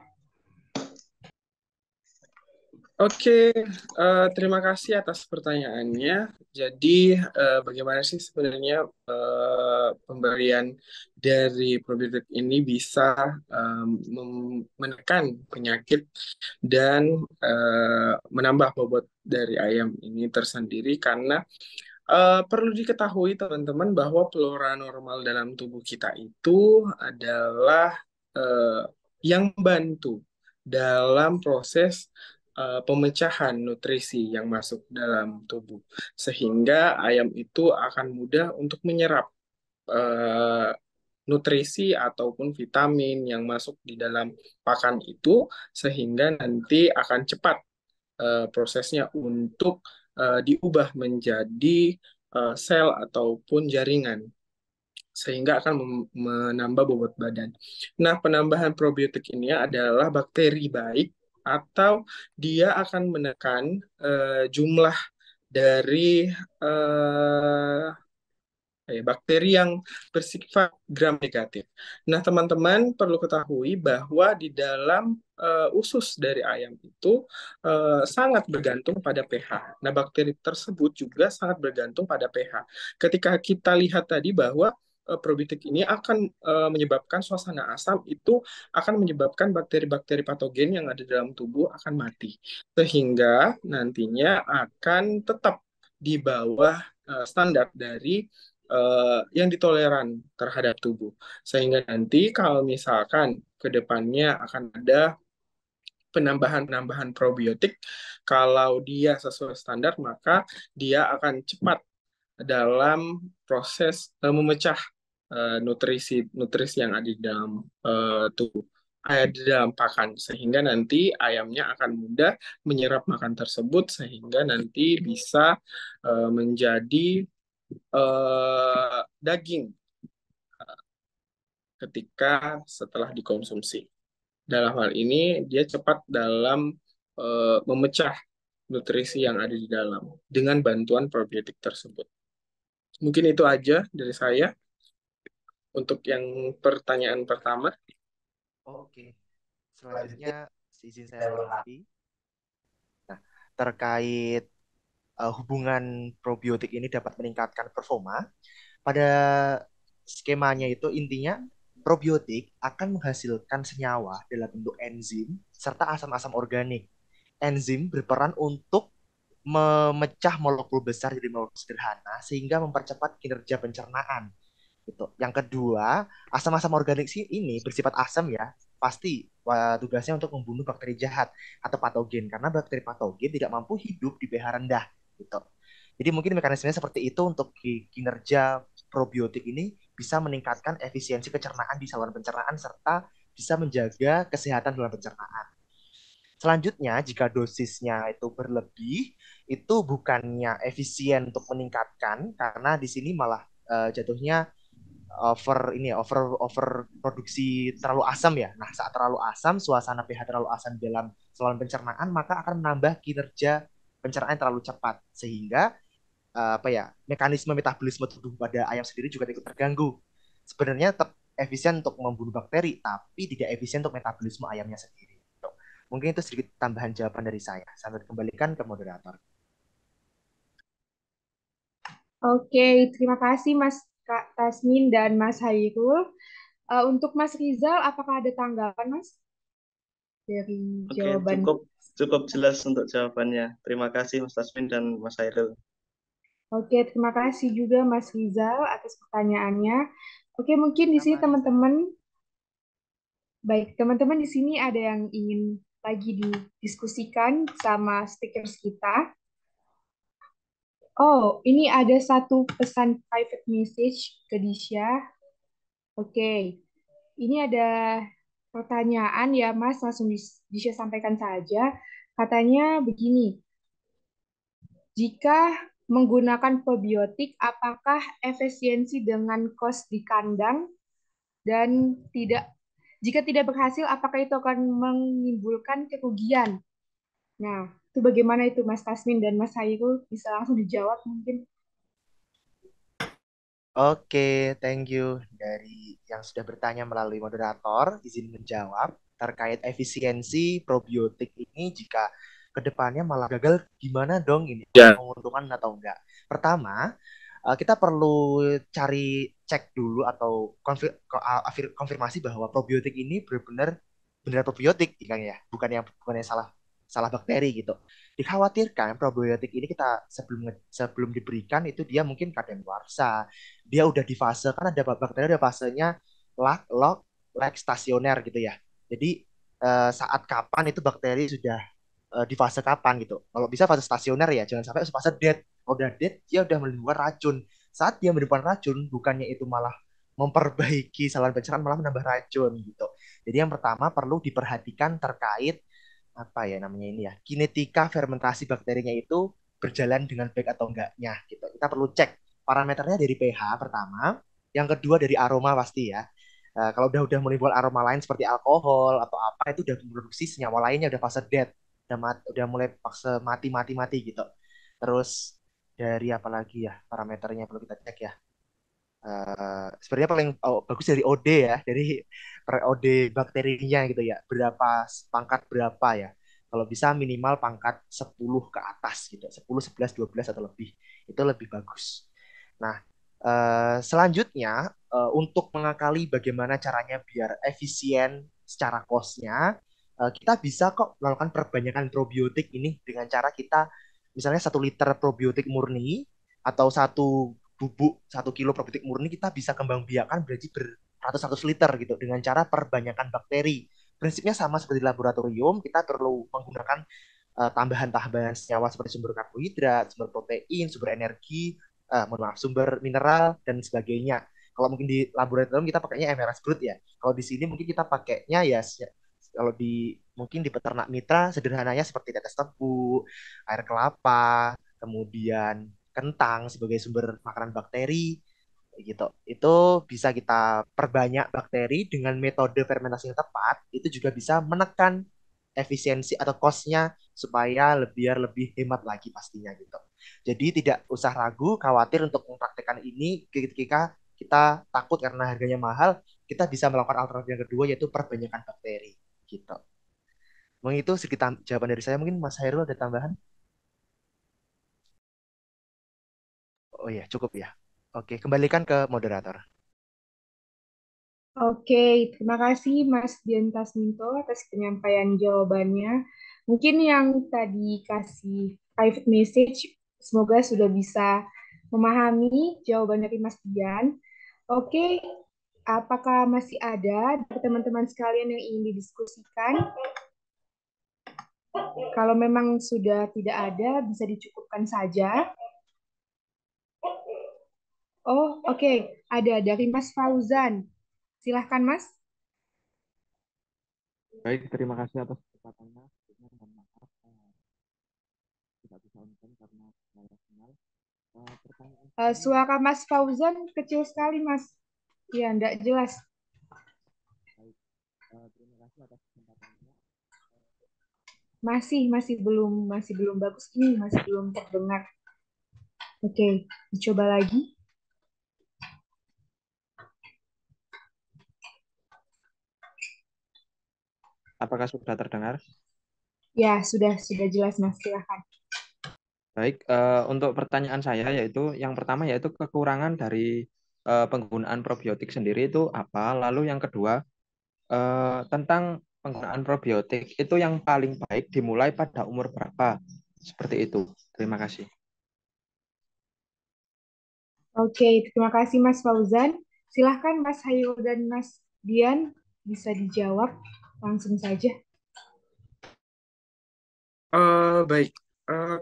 Oke, terima kasih atas pertanyaannya. Jadi, bagaimana sih sebenarnya pemberian dari probiotik ini bisa menekan penyakit dan menambah bobot dari ayam ini tersendiri? Karena perlu diketahui teman-teman bahwa flora normal dalam tubuh kita itu adalah eh, yang bantu dalam proses pemecahan nutrisi yang masuk dalam tubuh, sehingga ayam itu akan mudah untuk menyerap eh, nutrisi ataupun vitamin yang masuk di dalam pakan itu, sehingga nanti akan cepat prosesnya untuk diubah menjadi sel ataupun jaringan, sehingga akan menambah bobot badan. Nah, penambahan probiotik ini adalah bakteri baik atau dia akan menekan jumlah dari eh, bakteri yang bersifat gram negatif. Nah, teman-teman perlu ketahui bahwa di dalam usus dari ayam itu sangat bergantung pada pH. Nah, bakteri tersebut juga sangat bergantung pada pH. Ketika kita lihat tadi bahwa probiotik ini akan menyebabkan suasana asam, itu akan menyebabkan bakteri-bakteri patogen yang ada dalam tubuh akan mati. Sehingga nantinya akan tetap di bawah standar dari yang ditoleran terhadap tubuh. Sehingga nanti kalau misalkan ke depannya akan ada penambahan-penambahan probiotik, kalau dia sesuai standar, maka dia akan cepat dalam proses memecah nutrisi-nutrisi yang ada di dalam tubuh, di dalam pakan, sehingga nanti ayamnya akan mudah menyerap makan tersebut, sehingga nanti bisa menjadi daging ketika setelah dikonsumsi. Dalam hal ini, dia cepat dalam memecah nutrisi yang ada di dalam dengan bantuan probiotik tersebut. Mungkin itu aja dari saya untuk yang pertanyaan pertama. Oke, selanjutnya izin saya melengkapi. Nah, terkait hubungan probiotik ini dapat meningkatkan performa, pada skemanya itu intinya probiotik akan menghasilkan senyawa dalam bentuk enzim serta asam-asam organik. Enzim berperan untuk memecah molekul besar jadi molekul sederhana sehingga mempercepat kinerja pencernaan. Gitu. Yang kedua, asam-asam organik ini bersifat asam ya, pasti tugasnya untuk membunuh bakteri jahat atau patogen karena bakteri patogen tidak mampu hidup di pH rendah. Gitu. Jadi mungkin mekanismenya seperti itu untuk kinerja probiotik ini bisa meningkatkan efisiensi pencernaan di saluran pencernaan serta bisa menjaga kesehatan saluran pencernaan. Selanjutnya, jika dosisnya itu berlebih, itu bukannya efisien untuk meningkatkan, karena di sini malah jatuhnya over produksi terlalu asam ya. Nah, saat terlalu asam, suasana pH terlalu asam dalam saluran pencernaan, maka akan menambah kinerja pencernaan terlalu cepat, sehingga mekanisme metabolisme tubuh pada ayam sendiri juga ikut terganggu. Sebenarnya tetap efisien untuk membunuh bakteri, tapi tidak efisien untuk metabolisme ayamnya sendiri. Mungkin itu sedikit tambahan jawaban dari saya. Sambil kembalikan ke moderator. Oke, terima kasih Mas Kak Tasmin dan Mas Hairul. Untuk Mas Rizal, apakah ada tanggapan Mas dari Oke, jawaban? cukup jelas untuk jawabannya. Terima kasih Mas Tasmin dan Mas Hairul. Oke, terima kasih juga Mas Rizal atas pertanyaannya. Oke, mungkin di sini Sama Rizal. teman-teman, baik, teman-teman di sini ada yang ingin lagi didiskusikan sama speakers kita. Oh, ini ada satu pesan private message ke Disha. Oke, ini ada pertanyaan ya Mas, langsung Disha sampaikan saja. Katanya begini, jika menggunakan probiotik, apakah efisiensi dengan kos di kandang dan jika tidak berhasil, apakah itu akan menimbulkan kerugian? Nah, itu bagaimana itu Mas Tasmin dan Mas Hairul? Bisa langsung dijawab mungkin. Oke, thank you dari yang sudah bertanya melalui moderator. Izin menjawab terkait efisiensi probiotik ini jika kedepannya malah gagal, gimana dong ini? Ya. Menguntungkan atau enggak? Pertama, kita perlu cari cek dulu atau konfirmasi bahwa probiotik ini benar-benar benar probiotik, ya, bukannya salah salah bakteri gitu. Dikhawatirkan probiotik ini kita sebelum diberikan itu dia mungkin kadaluarsa, dia udah di fase kan ada bakteri ada fasenya log, lag, stasioner gitu ya. Jadi saat kapan itu bakteri sudah di fase kapan gitu. Kalau bisa fase stasioner ya, jangan sampai fase dead. Kalau udah dead, dia udah menimbulkan racun. Saat dia menimbulkan racun, bukannya itu malah memperbaiki saluran pencernaan, malah menambah racun gitu. Jadi yang pertama perlu diperhatikan terkait apa ya namanya ini ya, kinetika fermentasi bakterinya itu berjalan dengan baik atau enggaknya gitu. Kita perlu cek parameternya dari pH pertama, yang kedua dari aroma pasti ya. Kalau udah menimbul aroma lain seperti alkohol atau apa itu udah memproduksi senyawa lainnya udah fase dead, udah mulai fase mati gitu. Terus dari apa lagi ya parameternya perlu kita cek ya. Sebenarnya paling bagus dari OD ya, dari OD bakterinya gitu ya. Pangkat berapa ya? Kalau bisa minimal pangkat 10 ke atas gitu. 10, 11, 12 atau lebih. Itu lebih bagus. Nah, selanjutnya untuk mengakali bagaimana caranya biar efisien secara cost-nya, kita bisa kok melakukan perbanyakan probiotik ini dengan cara kita misalnya 1 liter probiotik murni atau bubuk 1 kilo probiotik murni kita bisa kembang biakan berarti beratus-ratus liter gitu dengan cara perbanyakan bakteri. Prinsipnya sama seperti di laboratorium, kita perlu menggunakan tambahan-tambahan senyawa seperti sumber karbohidrat, sumber protein, sumber energi, sumber mineral dan sebagainya. Kalau mungkin di laboratorium kita pakainya MRS Brut ya. Kalau di sini mungkin kita pakainya ya kalau mungkin di peternak mitra sederhananya seperti tetes tebu, air kelapa, kemudian kentang sebagai sumber makanan bakteri gitu. Itu bisa kita perbanyak bakteri dengan metode fermentasi yang tepat, itu juga bisa menekan efisiensi atau cost-nya supaya biar lebih hemat lagi pastinya gitu. Jadi tidak usah ragu, khawatir untuk mempraktekkan ini ketika kita takut karena harganya mahal, kita bisa melakukan alternatif yang kedua yaitu perbanyakan bakteri gitu. Mungkin itu sedikit jawaban dari saya. Mungkin Mas Hairul ada tambahan? Oh iya, cukup ya. Oke, kembalikan ke moderator. Oke, terima kasih Mas Dian Tasminto atas penyampaian jawabannya. Mungkin yang tadi kasih private message, semoga sudah bisa memahami jawaban dari Mas Dian. Oke, apakah masih ada teman-teman sekalian yang ingin didiskusikan? Kalau memang sudah tidak ada, bisa dicukupkan saja. Oh, oke. Ada dari Mas Fauzan. Silahkan, Mas. Baik, terima kasih atas kesempatannya. Sebelumnya mohon maaf tidak bisa on-cam karena saya sinyal. Pertanyaan Suara Mas Fauzan kecil sekali, Mas. Ya, enggak jelas. baik. Terima kasih atas kesempatannya. Masih belum bagus ini, masih belum terdengar. Oke, dicoba lagi. Apakah sudah terdengar? Ya, sudah jelas Mas, silakan. Baik, untuk pertanyaan saya yaitu yang pertama yaitu kekurangan dari penggunaan probiotik sendiri itu apa? Lalu yang kedua tentang penggunaan probiotik itu yang paling baik dimulai pada umur berapa? Seperti itu. Terima kasih. Oke, terima kasih Mas Fauzan. Silahkan Mas Hairul dan Mas Dian bisa dijawab langsung saja. Baik,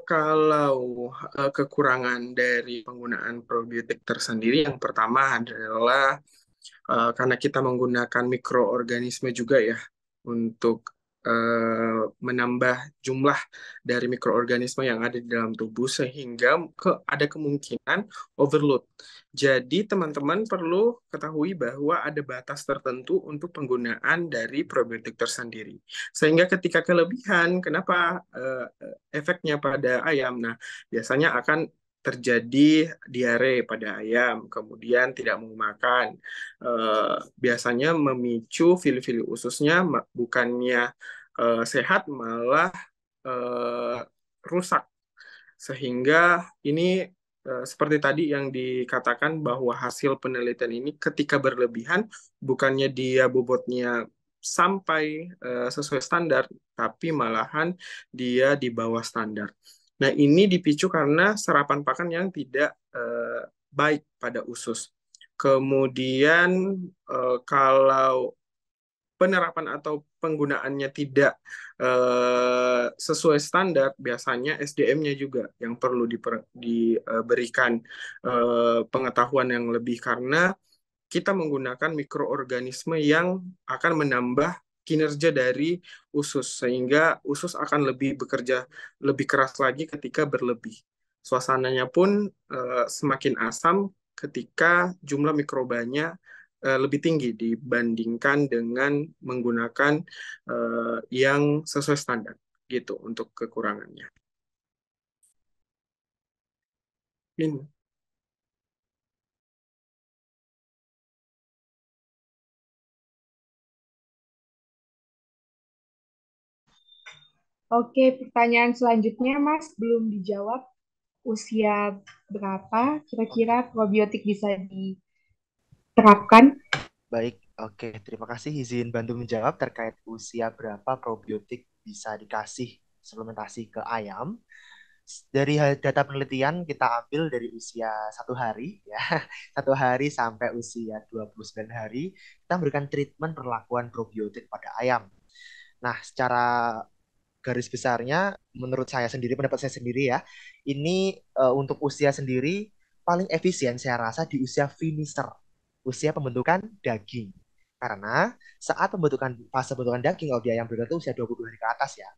kalau kekurangan dari penggunaan probiotik tersendiri, yang pertama adalah karena kita menggunakan mikroorganisme juga ya untuk menambah jumlah dari mikroorganisme yang ada di dalam tubuh sehingga ada kemungkinan overload. Jadi teman-teman perlu ketahui bahwa ada batas tertentu untuk penggunaan dari probiotik tersendiri. Sehingga ketika kelebihan, kenapa efeknya pada ayam? Nah, biasanya akan terjadi diare pada ayam, kemudian tidak mau makan, biasanya memicu fili-fili ususnya bukannya sehat malah eh, rusak sehingga ini seperti tadi yang dikatakan bahwa hasil penelitian ini ketika berlebihan bukannya dia bobotnya sampai sesuai standar tapi malahan dia di bawah standar. Nah, ini dipicu karena serapan pakan yang tidak baik pada usus. Kemudian kalau penerapan atau penggunaannya tidak sesuai standar, biasanya SDM-nya juga yang perlu diberikan pengetahuan yang lebih karena kita menggunakan mikroorganisme yang akan menambah kinerja dari usus sehingga usus akan lebih bekerja lebih keras lagi ketika berlebih. Suasananya pun semakin asam ketika jumlah mikrobanya lebih tinggi dibandingkan dengan menggunakan yang sesuai standar gitu untuk kekurangannya. Ini. Oke, pertanyaan selanjutnya Mas belum dijawab. Usia berapa kira-kira probiotik bisa diterapkan? Baik, oke. Terima kasih izin bantu menjawab terkait usia berapa probiotik bisa dikasih suplementasi ke ayam. Dari data penelitian kita ambil dari usia 1 hari ya, 1 hari sampai usia 29 hari kita memberikan treatment perlakuan probiotik pada ayam. Nah, secara garis besarnya menurut saya sendiri, pendapat saya sendiri ya, ini untuk usia sendiri paling efisien saya rasa di usia finisher, usia pembentukan daging. Karena saat fase pembentukan daging kalau di ayam broiler itu usia 20 hari ke atas ya,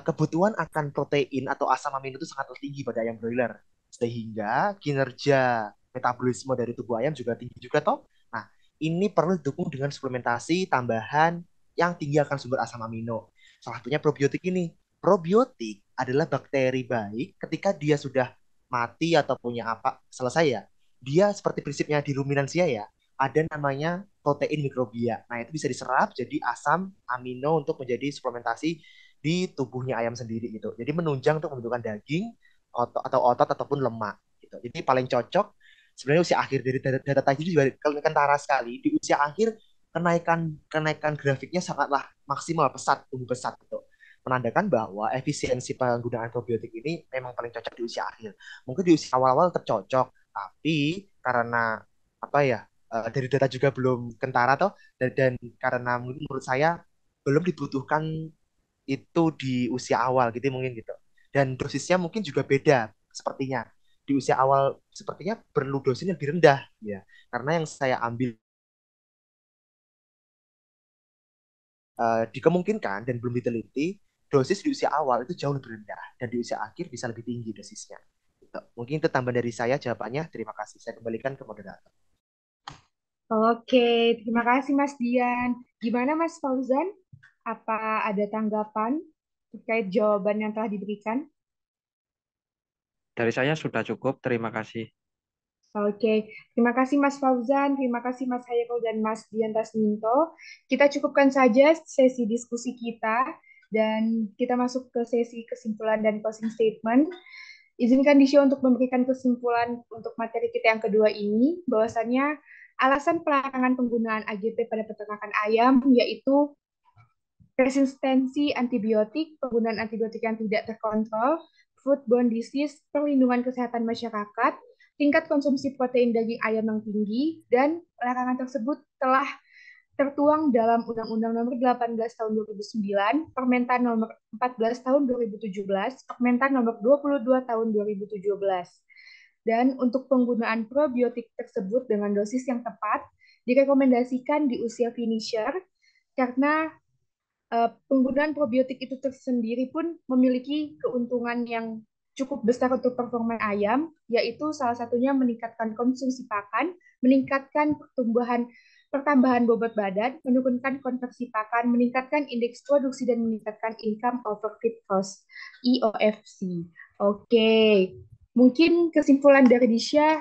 kebutuhan akan protein atau asam amino itu sangat tinggi pada ayam broiler. Sehingga kinerja metabolisme dari tubuh ayam juga tinggi juga toh. Nah, ini perlu didukung dengan suplementasi tambahan yang tinggi akan sumber asam amino. Salah satunya probiotik ini. Probiotik adalah bakteri baik ketika dia sudah mati atau punya apa selesai ya. Dia seperti prinsipnya di ruminansia ya, ada namanya protein mikrobia. Nah, itu bisa diserap jadi asam amino untuk menjadi suplementasi di tubuhnya ayam sendiri gitu. Jadi menunjang untuk pembentukan daging atau otot ataupun lemak gitu. Jadi paling cocok sebenarnya usia akhir dari data tadi juga kentara sekali. Di usia akhir kenaikan kenaikan grafiknya sangatlah maksimal, pesat, tumbuh pesat gitu. Menandakan bahwa efisiensi penggunaan probiotik ini memang paling cocok di usia akhir. Mungkin di usia awal-awal tetap cocok, tapi karena apa ya, dari data juga belum kentara toh, dan karena menurut saya belum dibutuhkan itu di usia awal gitu mungkin gitu. Dan dosisnya mungkin juga beda sepertinya. Di usia awal sepertinya perlu dosisnya lebih rendah ya. Karena yang saya ambil dikemungkinkan dan belum diteliti, dosis di usia awal itu jauh lebih rendah dan di usia akhir bisa lebih tinggi dosisnya. Gitu. Mungkin itu tambahan dari saya jawabannya. Terima kasih. Saya kembalikan ke moderator. Oke, terima kasih Mas Dian. Gimana Mas Fauzan? Apa ada tanggapan terkait jawaban yang telah diberikan? Dari saya sudah cukup. Terima kasih. Oke, terima kasih Mas Fauzan, terima kasih Mas Hairul dan Mas Dian Tasminto. Kita cukupkan saja sesi diskusi kita. Dan kita masuk ke sesi kesimpulan dan closing statement. Izinkan Disha untuk memberikan kesimpulan untuk materi kita yang kedua ini, bahwasannya alasan pelarangan penggunaan AGP pada peternakan ayam yaitu resistensi antibiotik, penggunaan antibiotik yang tidak terkontrol, foodborne disease, perlindungan kesehatan masyarakat, tingkat konsumsi protein daging ayam yang tinggi, dan larangan tersebut telah tertuang dalam Undang-Undang Nomor 18 Tahun 2009, Permentan Nomor 14 Tahun 2017, Permentan Nomor 22 Tahun 2017. Dan untuk penggunaan probiotik tersebut dengan dosis yang tepat direkomendasikan di usia finisher karena penggunaan probiotik itu tersendiri pun memiliki keuntungan yang cukup besar untuk performa ayam, yaitu salah satunya meningkatkan konsumsi pakan, meningkatkan pertambahan bobot badan, menurunkan konversi pakan, meningkatkan indeks produksi, dan meningkatkan income over feed cost, IOFC. Oke, mungkin kesimpulan dari Disha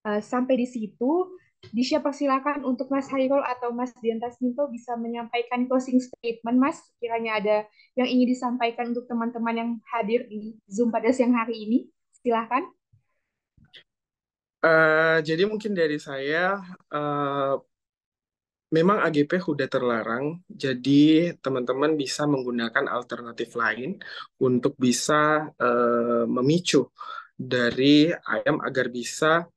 sampai di situ. Disha persilakan untuk Mas Hairul atau Mas Diantas Minto bisa menyampaikan closing statement, Mas. Kiranya ada yang ingin disampaikan untuk teman-teman yang hadir di Zoom pada siang hari ini. Silakan. Jadi mungkin dari saya, memang AGP sudah terlarang, jadi teman-teman bisa menggunakan alternatif lain untuk bisa memicu dari ayam agar bisa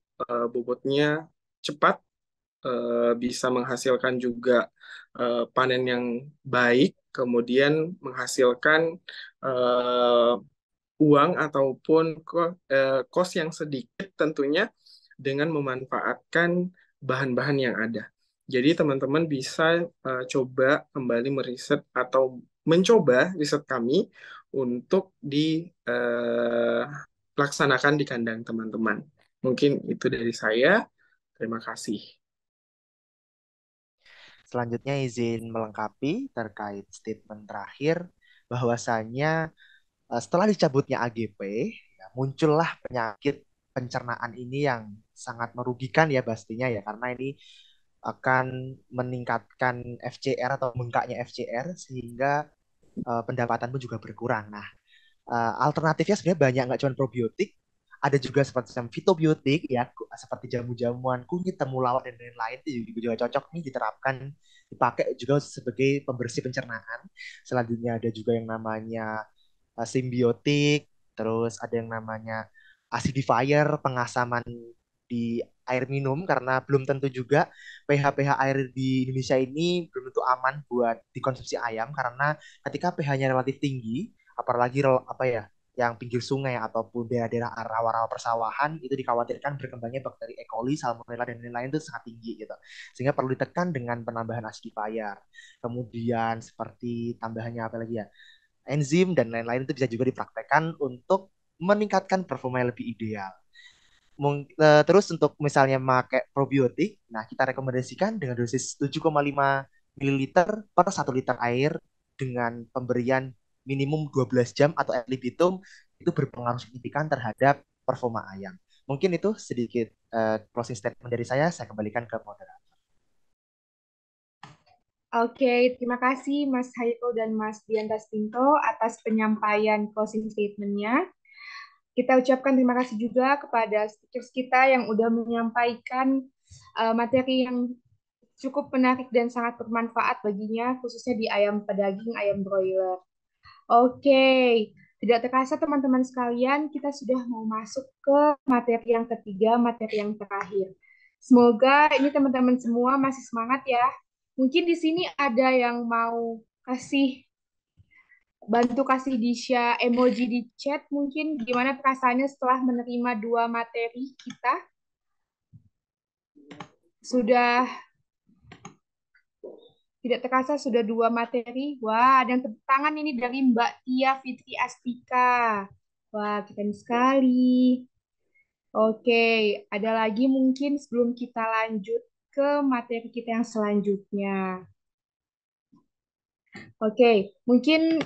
bobotnya cepat, bisa menghasilkan juga panen yang baik, kemudian menghasilkan eh, uang ataupun kos yang sedikit tentunya dengan memanfaatkan bahan-bahan yang ada. Jadi teman-teman bisa coba kembali meriset atau mencoba riset kami untuk dilaksanakan di kandang teman-teman. Mungkin itu dari saya. Terima kasih. Selanjutnya izin melengkapi terkait statement terakhir bahwasanya setelah dicabutnya AGP, ya, muncullah penyakit pencernaan ini yang sangat merugikan ya pastinya ya karena ini akan meningkatkan FCR atau bengkaknya FCR sehingga pendapatan pun juga berkurang. Nah, alternatifnya sebenarnya banyak, nggak cuma probiotik, ada juga seperti fitobiotik ya, seperti jamu-jamuan kunyit, temulawak dan lain-lain itu juga cocok nih diterapkan, dipakai juga sebagai pembersih pencernaan. Selanjutnya ada juga yang namanya simbiotik, terus ada yang namanya acidifier, pengasaman di air minum karena belum tentu juga pH-pH air di Indonesia ini belum tentu aman buat dikonsumsi ayam karena ketika pH-nya relatif tinggi, apalagi apa ya, yang pinggir sungai ataupun daerah-daerah rawa-rawa persawahan itu dikhawatirkan berkembangnya bakteri E. coli, salmonella dan lain-lain itu sangat tinggi gitu. Sehingga perlu ditekan dengan penambahan acidifier. Kemudian seperti tambahannya apa lagi ya? Enzim dan lain-lain itu bisa juga dipraktekkan untuk meningkatkan performa yang lebih ideal. Terus untuk misalnya pakai probiotik, nah kita rekomendasikan dengan dosis 7,5 ml per 1 liter air dengan pemberian minimum 12 jam atau ad libitum itu berpengaruh signifikan terhadap performa ayam. Mungkin itu sedikit closing statement dari saya kembalikan ke moderator. Oke, terima kasih Mas Hairul dan Mas Diantas Pinto atas penyampaian closing statement-nya. Kita ucapkan terima kasih juga kepada speakers kita yang udah menyampaikan materi yang cukup menarik dan sangat bermanfaat baginya, khususnya di ayam pedaging, ayam broiler. Oke, tidak terasa teman-teman sekalian, kita sudah mau masuk ke materi yang ketiga, materi yang terakhir. Semoga ini teman-teman semua masih semangat ya. Mungkin di sini ada yang mau bantu kasih Disha emoji di chat, mungkin gimana perasaannya setelah menerima dua materi kita. Sudah tidak terasa sudah dua materi. Wah, ada yang tepuk tangan ini dari Mbak Tia Fitri Astika. Wah, keren sekali. Oke, ada lagi mungkin sebelum kita lanjut ke materi kita yang selanjutnya. Oke, mungkin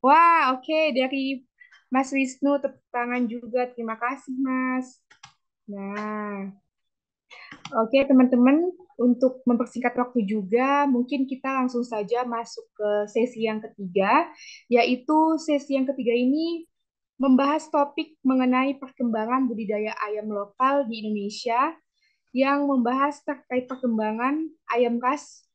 oke dari Mas Wisnu tepuk tangan juga. Terima kasih, Mas. Nah, oke teman-teman, Untuk mempersingkat waktu juga, mungkin kita langsung saja masuk ke sesi yang ketiga, yaitu sesi yang ketiga ini membahas topik mengenai perkembangan budidaya ayam lokal di Indonesia yang membahas terkait perkembangan ayam ras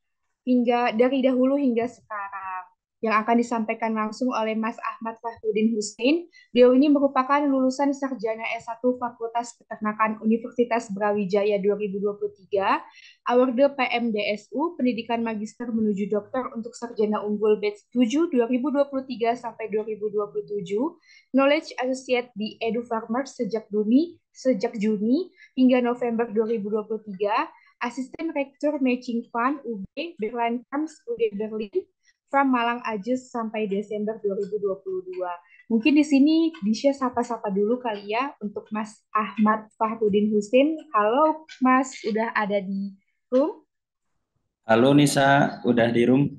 hingga dari dahulu hingga sekarang yang akan disampaikan langsung oleh Mas Ahmad Fahrudin Hussein. Beliau ini merupakan lulusan Sarjana S1 Fakultas Peternakan Universitas Brawijaya 2023, award PMDSU Pendidikan Magister menuju Doktor untuk Sarjana Unggul Batch 7 2023 sampai 2027, Knowledge Associate di Edu Farmers sejak Juni hingga November 2023, Asisten Rektor Matching Fund UB Berlin Farms UB Berlin from Malang Ajus sampai Desember 2022. Mungkin di sini Disha sapa-sapa dulu kali ya untuk Mas Ahmad Fahrudin Hussein. Halo Mas, udah ada di room? Halo Nisa, udah di room?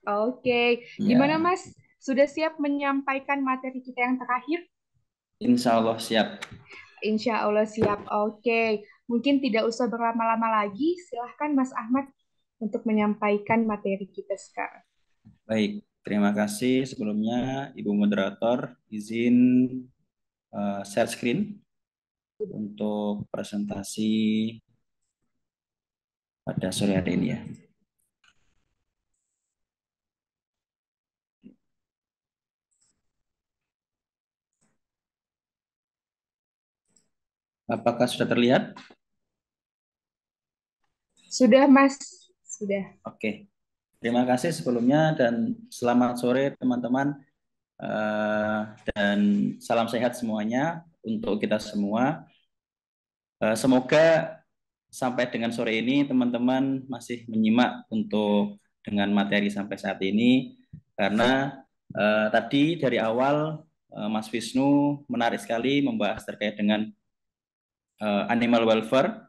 Oke, gimana Mas? Sudah siap menyampaikan materi kita yang terakhir? Insya Allah siap. Insya Allah siap. Oke, mungkin tidak usah berlama-lama lagi. Silahkan Mas Ahmad untuk menyampaikan materi kita sekarang. Baik, terima kasih sebelumnya Ibu Moderator. Izin share screen untuk presentasi pada sore hari ini ya. Apakah sudah terlihat? Sudah Mas, sudah. Oke. Terima kasih sebelumnya dan selamat sore teman-teman dan salam sehat semuanya untuk kita semua. Semoga sampai dengan sore ini teman-teman masih menyimak untuk dengan materi sampai saat ini karena tadi dari awal Mas Wisnu menarik sekali membahas terkait dengan animal welfare,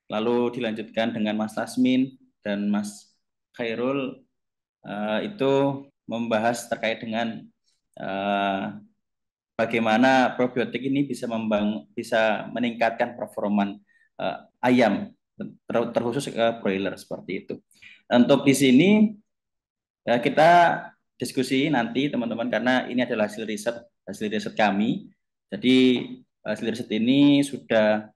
lalu dilanjutkan dengan Mas Tasmin dan Mas Khairul itu membahas terkait dengan bagaimana probiotik ini bisa meningkatkan performa ayam, terkhusus broiler seperti itu. Untuk di sini kita diskusi nanti teman-teman karena ini adalah hasil riset kami. Jadi hasil riset ini sudah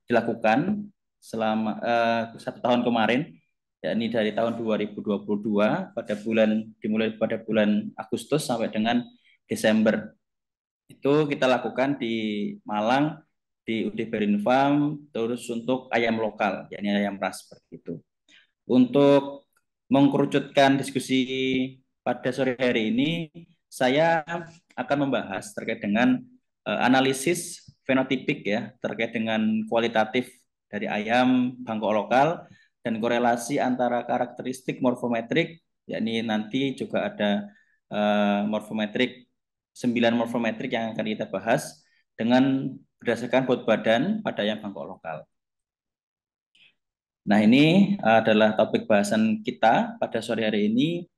dilakukan selama 1 tahun kemarin, yakni dari tahun 2022 dimulai pada bulan Agustus sampai dengan Desember. Itu kita lakukan di Malang di UD Berlin Farm terus untuk ayam lokal, yakni ayam ras seperti itu. Untuk mengkerucutkan diskusi pada sore hari ini, saya akan membahas terkait dengan analisis fenotipik ya, terkait dengan kualitatif dari ayam Bangkok lokal dan korelasi antara karakteristik morfometrik, yakni nanti juga ada morfometrik 9 morfometrik yang akan kita bahas dengan berdasarkan berat badan pada ayam Bangkok lokal. Nah, ini adalah topik bahasan kita pada sore hari ini.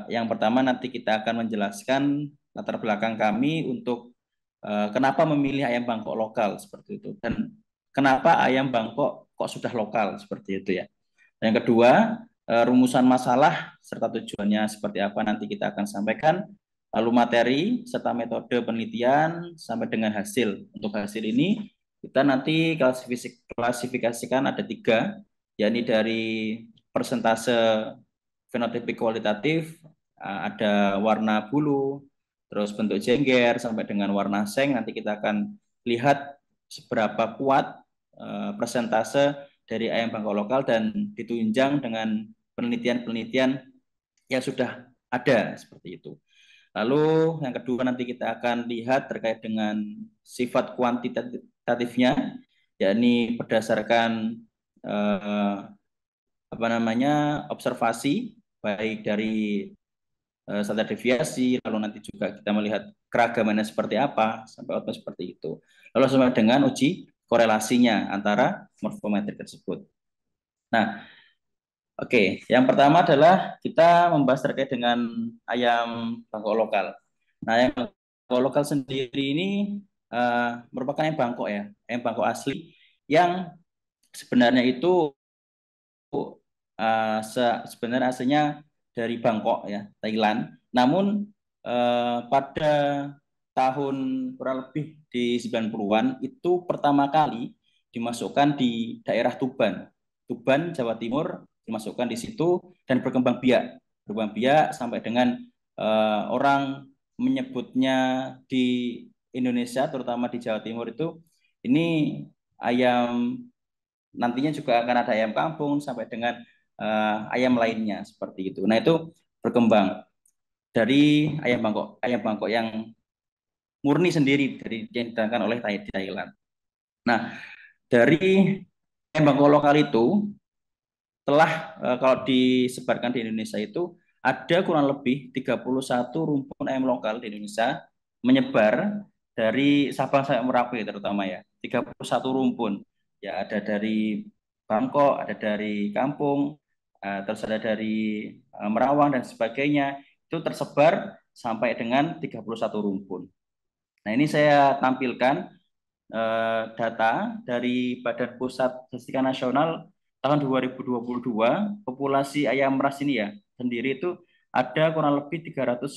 Yang pertama nanti kita akan menjelaskan latar belakang kami untuk kenapa memilih ayam Bangkok lokal seperti itu dan kenapa ayam Bangkok kok sudah lokal seperti itu ya. Yang kedua, rumusan masalah serta tujuannya seperti apa nanti kita akan sampaikan. Lalu materi serta metode penelitian sampai dengan hasil. Untuk hasil ini kita nanti klasifikasikan ada 3, yakni dari persentase fenotipik kualitatif, ada warna bulu, terus bentuk jengger sampai dengan warna seng. Nanti kita akan lihat seberapa kuat persentase dari ayam Bangkok lokal dan ditunjang dengan penelitian-penelitian yang sudah ada seperti itu. Lalu yang kedua nanti kita akan lihat terkait dengan sifat kuantitatifnya, yakni berdasarkan observasi baik dari standar deviasi, lalu nanti juga kita melihat keragamannya seperti apa sampai output seperti itu. Lalu sampai dengan uji korelasinya antara morfometrik tersebut. Nah, oke, yang pertama adalah kita membahas terkait dengan ayam Bangkok lokal. Nah, ayam Bangkok lokal sendiri ini merupakan ayam Bangkok ya, ayam Bangkok asli yang sebenarnya itu sebenarnya aslinya dari Bangkok ya, Thailand. Namun pada tahun kurang lebih di 90-an itu pertama kali dimasukkan di daerah Tuban. Tuban, Jawa Timur dimasukkan di situ dan berkembang biak. Berkembang biak sampai dengan orang menyebutnya di Indonesia, terutama di Jawa Timur itu, ini ayam, nantinya juga akan ada ayam kampung sampai dengan ayam lainnya seperti itu. Nah itu berkembang dari ayam Bangkok yang murni sendiri dari yang didatangkan oleh Thailand. Nah dari ayam Bangkok lokal itu telah kalau disebarkan di Indonesia itu ada kurang lebih 31 rumpun ayam lokal di Indonesia menyebar dari Sabang sampai Merauke terutama ya. 31 rumpun. Ya ada dari Bangkok, ada dari Kampung, terus ada dari Merawang dan sebagainya. Itu tersebar sampai dengan 31 rumpun. Nah, ini saya tampilkan data dari Badan Pusat Statistika Nasional tahun 2022, populasi ayam ras ini ya sendiri itu ada kurang lebih 314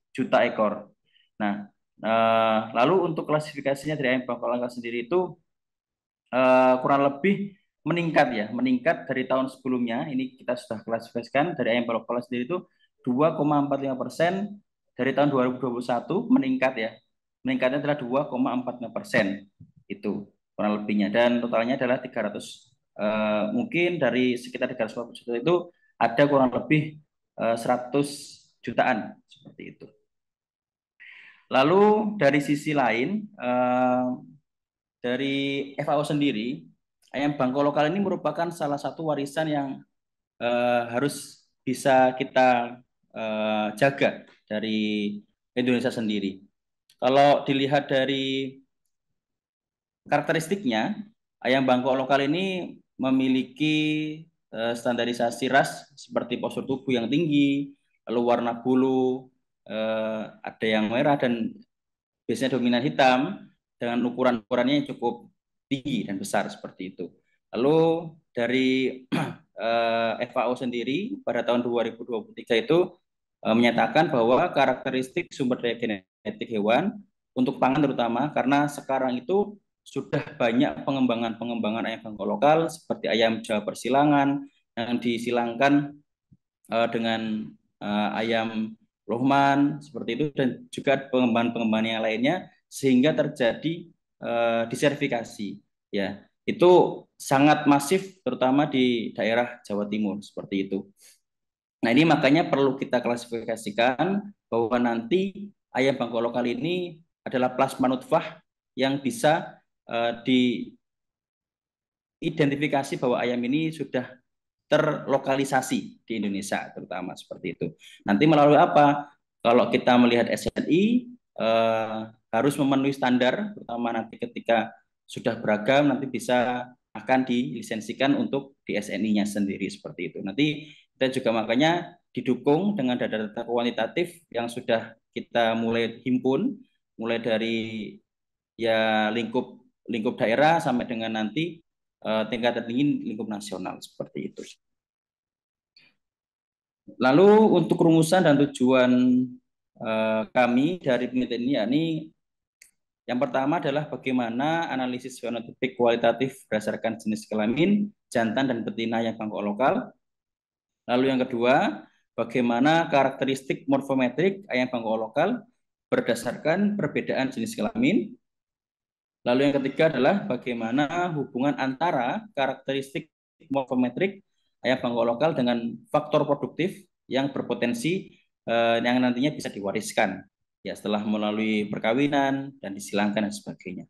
juta ekor. Nah, lalu untuk klasifikasinya dari ayam Bangkok lokal sendiri itu kurang lebih meningkat dari tahun sebelumnya. Ini kita sudah klasifikasikan dari ayam Bangkok lokal sendiri itu 2,45% dari tahun 2021 meningkat ya. Meningkatnya adalah 2,45% itu kurang lebihnya, dan totalnya adalah 300 mungkin dari sekitar 340 juta itu ada kurang lebih 100 jutaan seperti itu. Lalu dari sisi lain dari FAO sendiri, ayam Bangkok lokal ini merupakan salah satu warisan yang harus bisa kita jaga dari Indonesia sendiri. Kalau dilihat dari karakteristiknya, ayam Bangkok lokal ini memiliki standarisasi ras seperti postur tubuh yang tinggi, lalu warna bulu ada yang merah dan biasanya dominan hitam dengan ukurannya yang cukup tinggi dan besar seperti itu. Lalu dari FAO sendiri pada tahun 2023 itu menyatakan bahwa karakteristik sumber daya genetik hewan untuk pangan terutama, karena sekarang itu sudah banyak pengembangan ayam Bangkok lokal seperti ayam Jawa persilangan yang disilangkan dengan ayam Lohman seperti itu, dan juga pengembangan yang lainnya sehingga terjadi disertifikasi ya. Itu sangat masif terutama di daerah Jawa Timur seperti itu. Nah, ini makanya perlu kita klasifikasikan bahwa nanti ayam Bangkok lokal ini adalah plasma nutfah yang bisa diidentifikasi bahwa ayam ini sudah terlokalisasi di Indonesia terutama seperti itu. Nanti melalui apa? Kalau kita melihat SNI harus memenuhi standar, terutama nanti ketika sudah beragam nanti bisa akan dilisensikan untuk di SNI-nya sendiri seperti itu. Nanti kita juga makanya didukung dengan data-data kuantitatif yang sudah kita mulai himpun, mulai dari ya lingkup daerah sampai dengan nanti tingkat tertinggi lingkup nasional seperti itu. Lalu untuk rumusan dan tujuan kami dari penelitian ini, yakni yang pertama adalah bagaimana analisis fenotipik kualitatif berdasarkan jenis kelamin, jantan dan betina yang Bangkok lokal. Lalu yang kedua, bagaimana karakteristik morfometrik ayam Bangkok lokal berdasarkan perbedaan jenis kelamin. Lalu yang ketiga adalah bagaimana hubungan antara karakteristik morfometrik ayam Bangkok lokal dengan faktor produktif yang berpotensi yang nantinya bisa diwariskan ya setelah melalui perkawinan dan disilangkan dan sebagainya.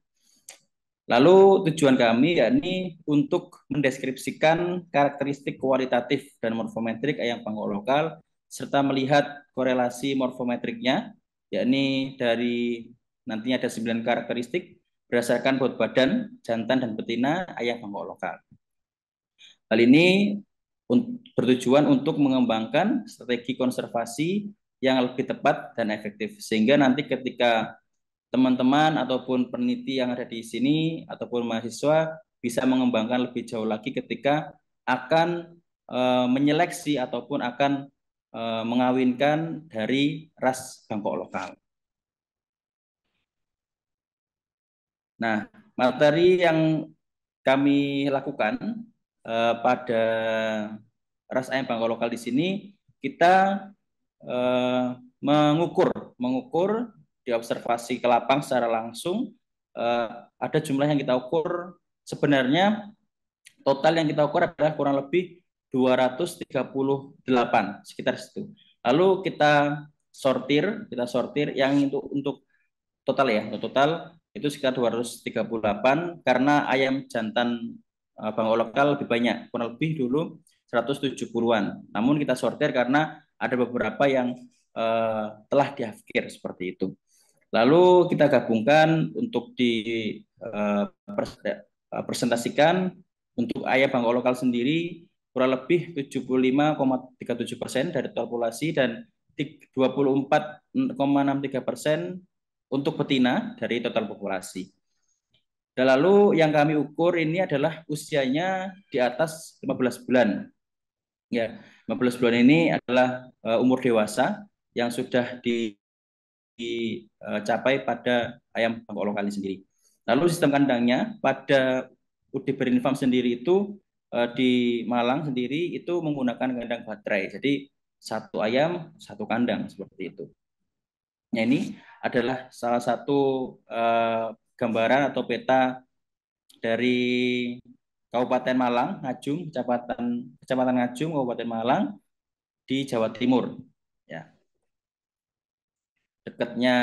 Lalu tujuan kami yakni untuk mendeskripsikan karakteristik kualitatif dan morfometrik ayam Bangkok lokal serta melihat korelasi morfometriknya, yakni dari nantinya ada 9 karakteristik berdasarkan berat badan jantan dan betina ayam Bangkok lokal. Hal ini bertujuan untuk mengembangkan strategi konservasi yang lebih tepat dan efektif, sehingga nanti ketika teman-teman ataupun peneliti yang ada di sini ataupun mahasiswa bisa mengembangkan lebih jauh lagi ketika akan menyeleksi ataupun akan mengawinkan dari ras Bangkok lokal. Nah, materi yang kami lakukan pada ras ayam Bangkok lokal di sini, kita mengukur di observasi ke lapang secara langsung. Ada jumlah yang kita ukur, sebenarnya total yang kita ukur adalah kurang lebih 238, sekitar situ. Lalu kita sortir yang untuk total ya, total itu sekitar 238 karena ayam jantan Bangkok lokal lebih banyak, kurang lebih dulu 170-an. Namun kita sortir karena ada beberapa yang telah diafkir seperti itu. Lalu kita gabungkan untuk presentasikan untuk ayam Bangkok lokal sendiri kurang lebih 75,37% dari total populasi dan 24,63% untuk betina dari total populasi. Dan lalu yang kami ukur ini adalah usianya di atas 15 bulan. Ya, 15 bulan ini adalah umur dewasa yang sudah dicapai pada ayam Bangkok lokal ini sendiri. Lalu sistem kandangnya pada UD Brain Farm sendiri itu di Malang sendiri itu menggunakan kandang baterai. Jadi satu ayam satu kandang seperti itu. Nah, ini adalah salah satu gambaran atau peta dari Kabupaten Malang, Ngajum, Kecamatan Ngajum, Kabupaten Malang di Jawa Timur. Ya. Dekatnya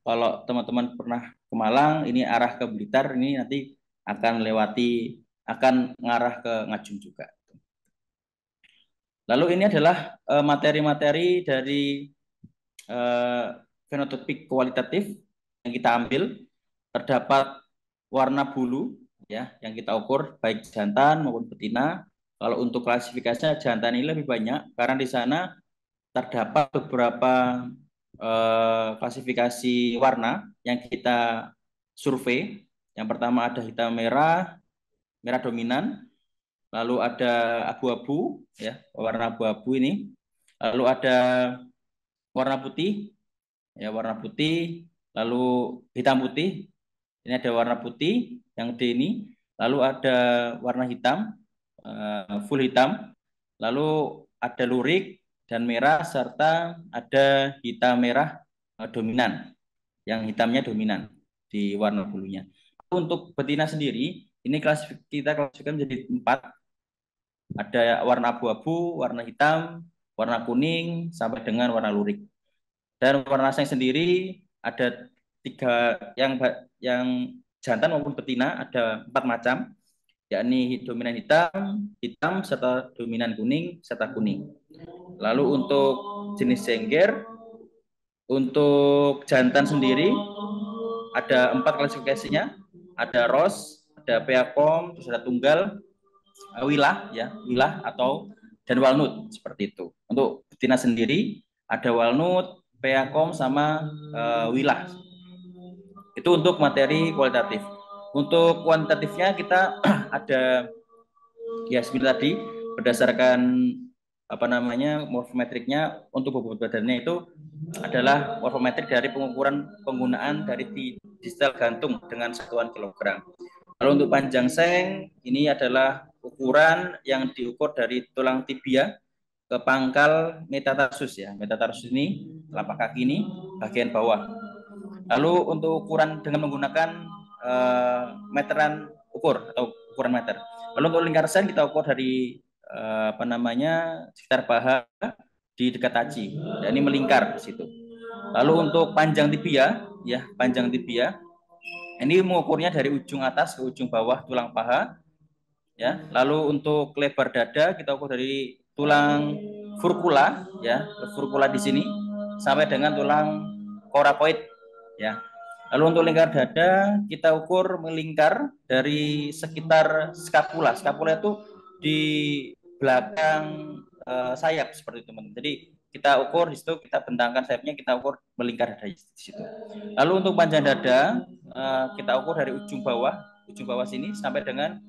kalau teman-teman pernah ke Malang, ini arah ke Blitar, ini nanti akan ngarah ke Ngajum juga. Lalu ini adalah materi-materi dari fenotipik kualitatif yang kita ambil. Terdapat warna bulu ya yang kita ukur baik jantan maupun betina. Kalau untuk klasifikasinya jantan ini lebih banyak karena di sana terdapat beberapa klasifikasi warna yang kita survei. Yang pertama ada hitam merah dominan, lalu ada abu-abu ya, warna abu-abu ini, lalu ada warna putih ya, warna putih, lalu hitam putih, ini ada warna putih yang D ini, lalu ada warna hitam full hitam, lalu ada lurik dan merah, serta ada hitam merah dominan, yang hitamnya dominan di warna bulunya. Untuk betina sendiri ini kita klasifikasikan menjadi 4. Ada warna abu-abu, warna hitam, warna kuning, sampai dengan warna lurik. Dan warna seng sendiri ada 3, yang jantan maupun betina ada 4 macam, yakni dominan hitam, serta dominan kuning, serta kuning. Lalu untuk jenis sengger, untuk jantan sendiri ada 4 klasifikasinya, ada ros, ada peakom, terus ada tunggal, wilah atau dan walnut seperti itu. Untuk betina sendiri ada walnut, peakom, sama wilah. Itu untuk materi kualitatif. Untuk kuantitatifnya kita ada ya seperti tadi berdasarkan morfometriknya. Untuk bobot badannya itu adalah morfometrik dari pengukuran penggunaan dari distal gantung dengan satuan kilogram. Lalu untuk panjang seng ini adalah ukuran yang diukur dari tulang tibia ke pangkal metatarsus ya. Metatarsus ini telapak kaki ini bagian bawah. Lalu untuk ukuran dengan menggunakan meteran ukur atau ukuran meter. Lalu untuk lingkar sen kita ukur dari sekitar paha di dekat taji. Dan ini melingkar di situ. Lalu untuk panjang tibia ini mengukurnya dari ujung atas ke ujung bawah tulang paha. Ya, lalu untuk lebar dada kita ukur dari tulang furcula ya, furcula di sini sampai dengan tulang coracoid ya. Lalu untuk lingkar dada kita ukur melingkar dari sekitar scapula. Scapula itu di belakang sayap seperti itu, teman-teman. Jadi kita ukur di situ, kita bentangkan sayapnya, kita ukur melingkar dari situ. Lalu untuk panjang dada kita ukur dari ujung bawah sini sampai dengan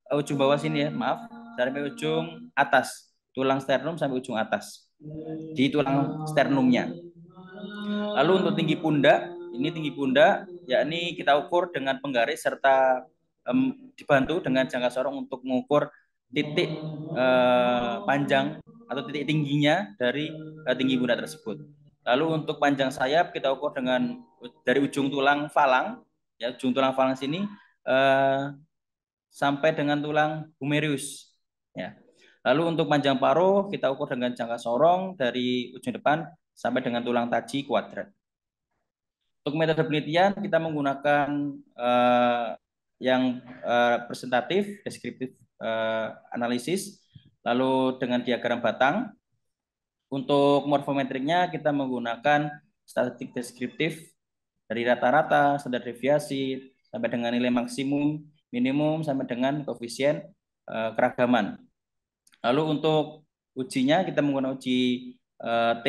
ujung bawah sini ya, maaf, sampai ujung atas, tulang sternum sampai ujung atas di tulang sternumnya. Lalu untuk tinggi pundak, ini tinggi pundak yakni kita ukur dengan penggaris serta dibantu dengan jangka sorong untuk mengukur titik panjang atau titik tingginya dari tinggi pundak tersebut. Lalu untuk panjang sayap kita ukur dengan dari ujung tulang falang, ya ujung tulang falang sini sampai dengan tulang humerus. Ya. Lalu untuk panjang paruh kita ukur dengan jangka sorong dari ujung depan sampai dengan tulang taji kuadrat. Untuk metode penelitian kita menggunakan yang presentatif, deskriptif analisis, lalu dengan diagram batang. Untuk morfometriknya kita menggunakan statistik deskriptif dari rata-rata, standar deviasi, sampai dengan nilai maksimum, minimum, sampai dengan koefisien keragaman. Lalu untuk ujinya kita menggunakan uji T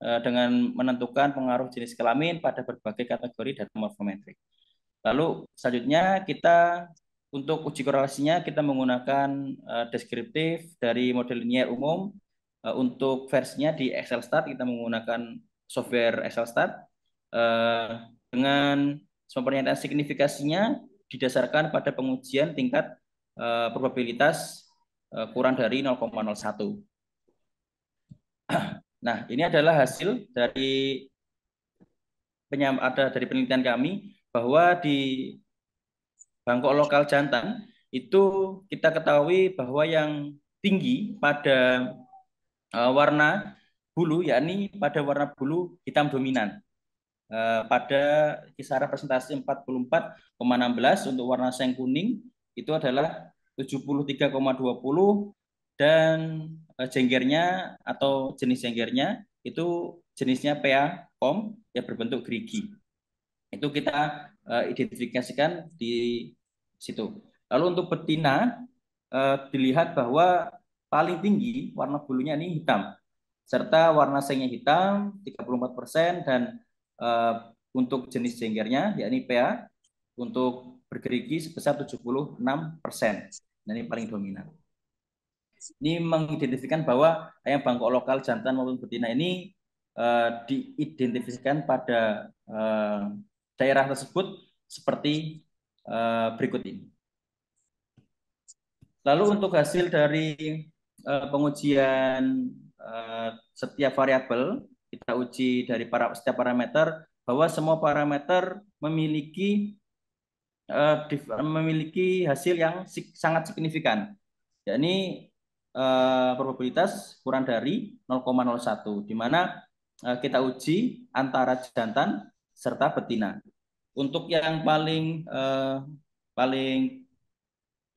dengan menentukan pengaruh jenis kelamin pada berbagai kategori data morfometrik. Lalu selanjutnya kita untuk uji korelasinya kita menggunakan deskriptif dari model linier umum. Untuk versinya di Excelstat kita menggunakan software Excelstat dengan semua pernyataan signifikasinya didasarkan pada pengujian tingkat probabilitas kurang dari 0,01. Nah, ini adalah hasil dari penelitian kami bahwa di bangkok lokal jantan itu kita ketahui bahwa yang tinggi pada warna bulu, yakni pada warna bulu hitam dominan. Pada kisaran presentasi 44,16 untuk warna seng kuning itu adalah 73,20 dan jenggernya atau jenis jenggernya itu jenisnya PA-COM yang berbentuk gerigi. Itu kita identifikasikan di situ. Lalu untuk betina dilihat bahwa paling tinggi warna bulunya ini hitam, serta warna sengnya hitam 34% dan untuk jenis jenggernya yakni PA untuk bergerigi sebesar 76%. Dan ini paling dominan. Ini mengidentifikasikan bahwa ayam bangkok lokal jantan maupun betina ini diidentifikasikan pada daerah tersebut seperti berikut ini. Lalu untuk hasil dari pengujian setiap variabel, kita uji dari setiap parameter bahwa semua parameter memiliki hasil yang sangat signifikan, yakni probabilitas kurang dari 0,01, di mana kita uji antara jantan serta betina. Untuk yang paling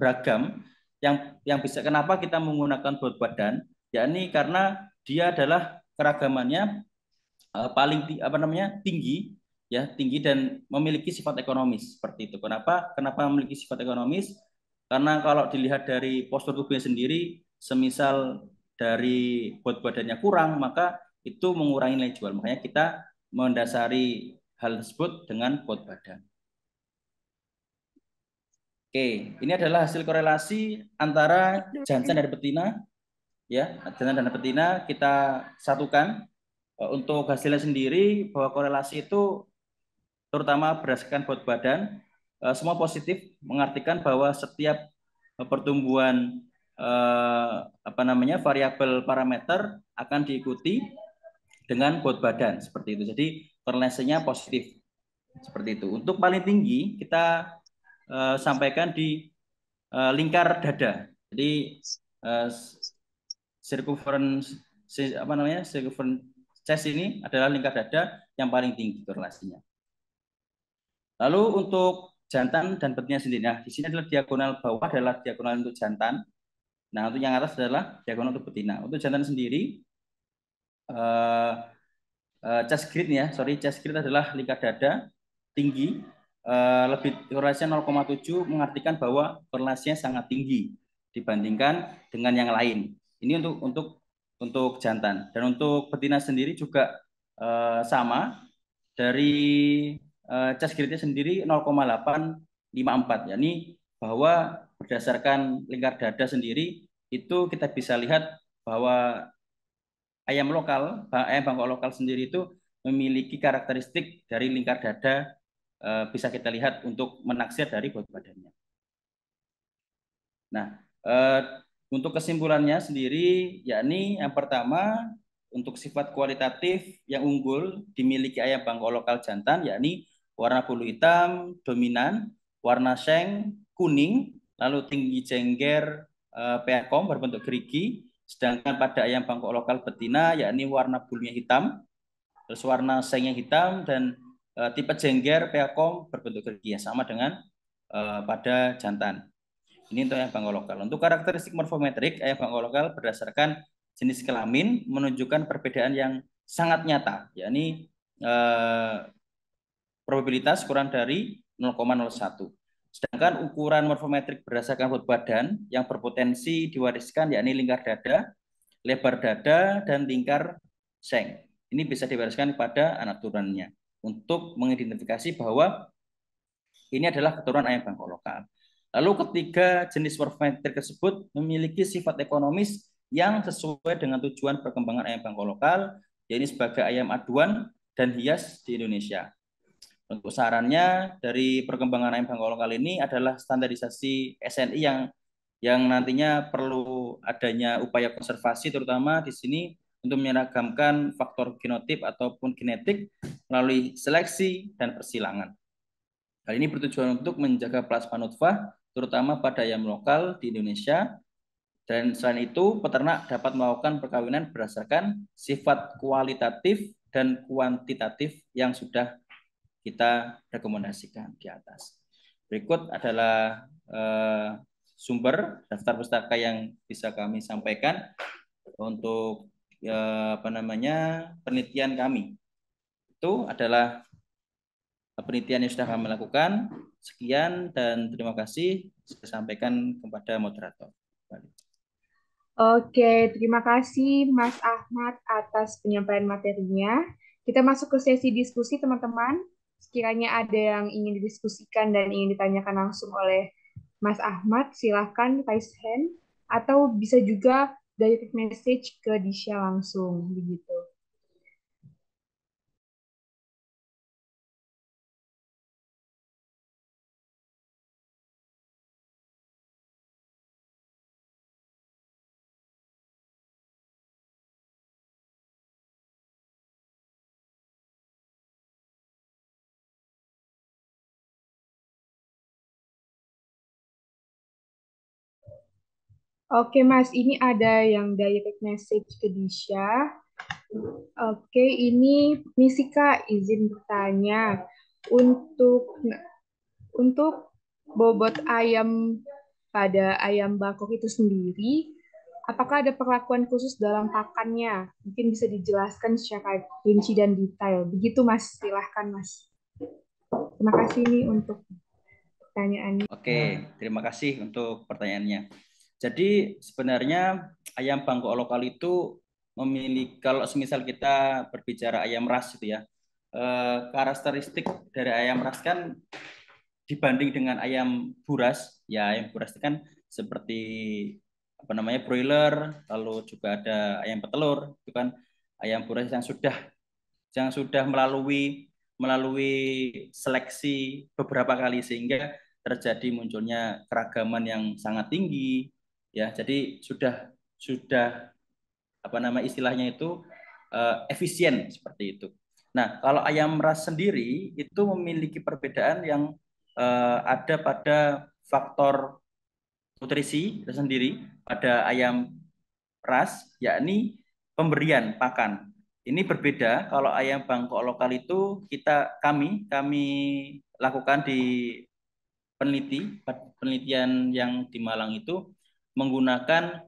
beragam, yang bisa kenapa kita menggunakan berat badan, yakni karena dia adalah keragamannya paling tinggi, ya tinggi dan memiliki sifat ekonomis seperti itu. Kenapa memiliki sifat ekonomis? Karena kalau dilihat dari postur tubuhnya sendiri, semisal dari berat badannya kurang, maka itu mengurangi nilai jual. Makanya kita mendasari hal tersebut dengan berat badan. Oke, ini adalah hasil korelasi antara jantan dan betina, ya, jantan dan betina kita satukan. Untuk hasilnya sendiri bahwa korelasi itu terutama berdasarkan berat badan, semua positif, mengartikan bahwa setiap pertumbuhan variabel parameter akan diikuti dengan berat badan seperti itu. Jadi korelasinya positif seperti itu. Untuk paling tinggi kita sampaikan di lingkar dada. Jadi circumference chest ini adalah lingkar dada yang paling tinggi korelasinya. Lalu untuk jantan dan betina sendiri, nah di sini adalah diagonal bawah adalah diagonal untuk jantan. Nah untuk yang atas adalah diagonal untuk betina. Untuk jantan sendiri chest grid adalah lingkar dada tinggi. Lebih korelasinya 0,7 mengartikan bahwa korelasinya sangat tinggi dibandingkan dengan yang lain. Ini untuk jantan. Dan untuk betina sendiri juga sama, dari chest grid-nya sendiri 0,854, yakni bahwa berdasarkan lingkar dada sendiri itu kita bisa lihat bahwa ayam Bangkok lokal sendiri itu memiliki karakteristik dari lingkar dada, bisa kita lihat untuk menaksir dari bobot badannya. Nah, untuk kesimpulannya sendiri, yakni yang pertama, untuk sifat kualitatif yang unggul dimiliki ayam Bangkok lokal jantan, yakni warna bulu hitam dominan, warna seng kuning, lalu tinggi jengger peakom berbentuk gerigi. Sedangkan pada ayam Bangkok lokal betina, yakni warna bulunya hitam, terus warna sengnya hitam, dan tipe jengger peakom berbentuk gerigi, ya, sama dengan pada jantan. Ini untuk ayam Bangkok lokal. Untuk karakteristik morfometrik ayam Bangkok lokal berdasarkan jenis kelamin menunjukkan perbedaan yang sangat nyata, yakni probabilitas kurang dari 0,01. Sedangkan ukuran morfometrik berdasarkan bobot badan yang berpotensi diwariskan, yakni lingkar dada, lebar dada, dan lingkar seng. Ini bisa diwariskan pada anak turunannya untuk mengidentifikasi bahwa ini adalah keturunan ayam Bangkok lokal. Lalu ketiga jenis morfometrik tersebut memiliki sifat ekonomis yang sesuai dengan tujuan perkembangan ayam Bangkok lokal, yaitu sebagai ayam aduan dan hias di Indonesia. Untuk sarannya dari perkembangan ayam Bangkok lokal ini adalah standarisasi SNI yang nantinya perlu adanya upaya konservasi, terutama di sini untuk menyeragamkan faktor genotip ataupun genetik melalui seleksi dan persilangan. Hal ini bertujuan untuk menjaga plasma nutfah, terutama pada ayam lokal di Indonesia. Dan selain itu, peternak dapat melakukan perkawinan berdasarkan sifat kualitatif dan kuantitatif yang sudah kita rekomendasikan di atas. Berikut adalah sumber daftar pustaka yang bisa kami sampaikan untuk penelitian kami. Itu adalah penelitian yang sudah kami lakukan. Sekian dan terima kasih saya sampaikan kepada moderator. Oke, terima kasih Mas Ahmad atas penyampaian materinya. Kita masuk ke sesi diskusi, teman-teman. Sekiranya ada yang ingin didiskusikan dan ingin ditanyakan langsung oleh Mas Ahmad, silakan raise hand atau bisa juga direct message ke Disha langsung, begitu. Oke Mas, ini ada yang direct message ke Disha. Oke, ini Misika izin bertanya. Untuk bobot ayam pada ayam Bangkok itu sendiri, apakah ada perlakuan khusus dalam pakannya? Mungkin bisa dijelaskan secara rinci dan detail. Begitu Mas, silahkan Mas. Terima kasih nih untuk pertanyaannya. Oke, terima kasih untuk pertanyaannya. Jadi sebenarnya ayam Bangkok lokal itu memiliki, kalau semisal kita berbicara ayam ras itu ya, karakteristik dari ayam ras kan dibanding dengan ayam buras, ya ayam buras itu kan seperti broiler, lalu juga ada ayam petelur, itu kan ayam buras yang sudah melalui seleksi beberapa kali sehingga terjadi munculnya keragaman yang sangat tinggi, ya. Jadi sudah istilahnya itu efisien seperti itu. Nah, kalau ayam ras sendiri itu memiliki perbedaan yang ada pada faktor nutrisi tersendiri pada ayam ras, yakni pemberian pakan. Ini berbeda kalau ayam Bangkok lokal itu kami lakukan di penelitian yang di Malang itu menggunakan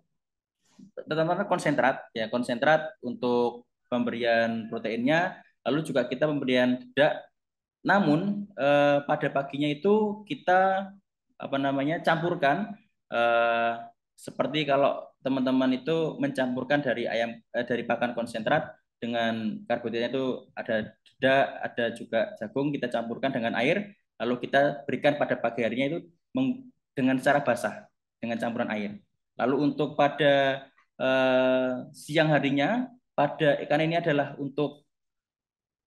konsentrat untuk pemberian proteinnya, lalu juga kita pemberian dedak. Namun pada paginya itu kita campurkan seperti kalau teman-teman itu mencampurkan dari pakan konsentrat dengan karbohidratnya itu ada dedak, ada juga jagung, kita campurkan dengan air, lalu kita berikan pada pagi harinya itu dengan cara basah dengan campuran air. Lalu untuk pada siang harinya, karena ini adalah untuk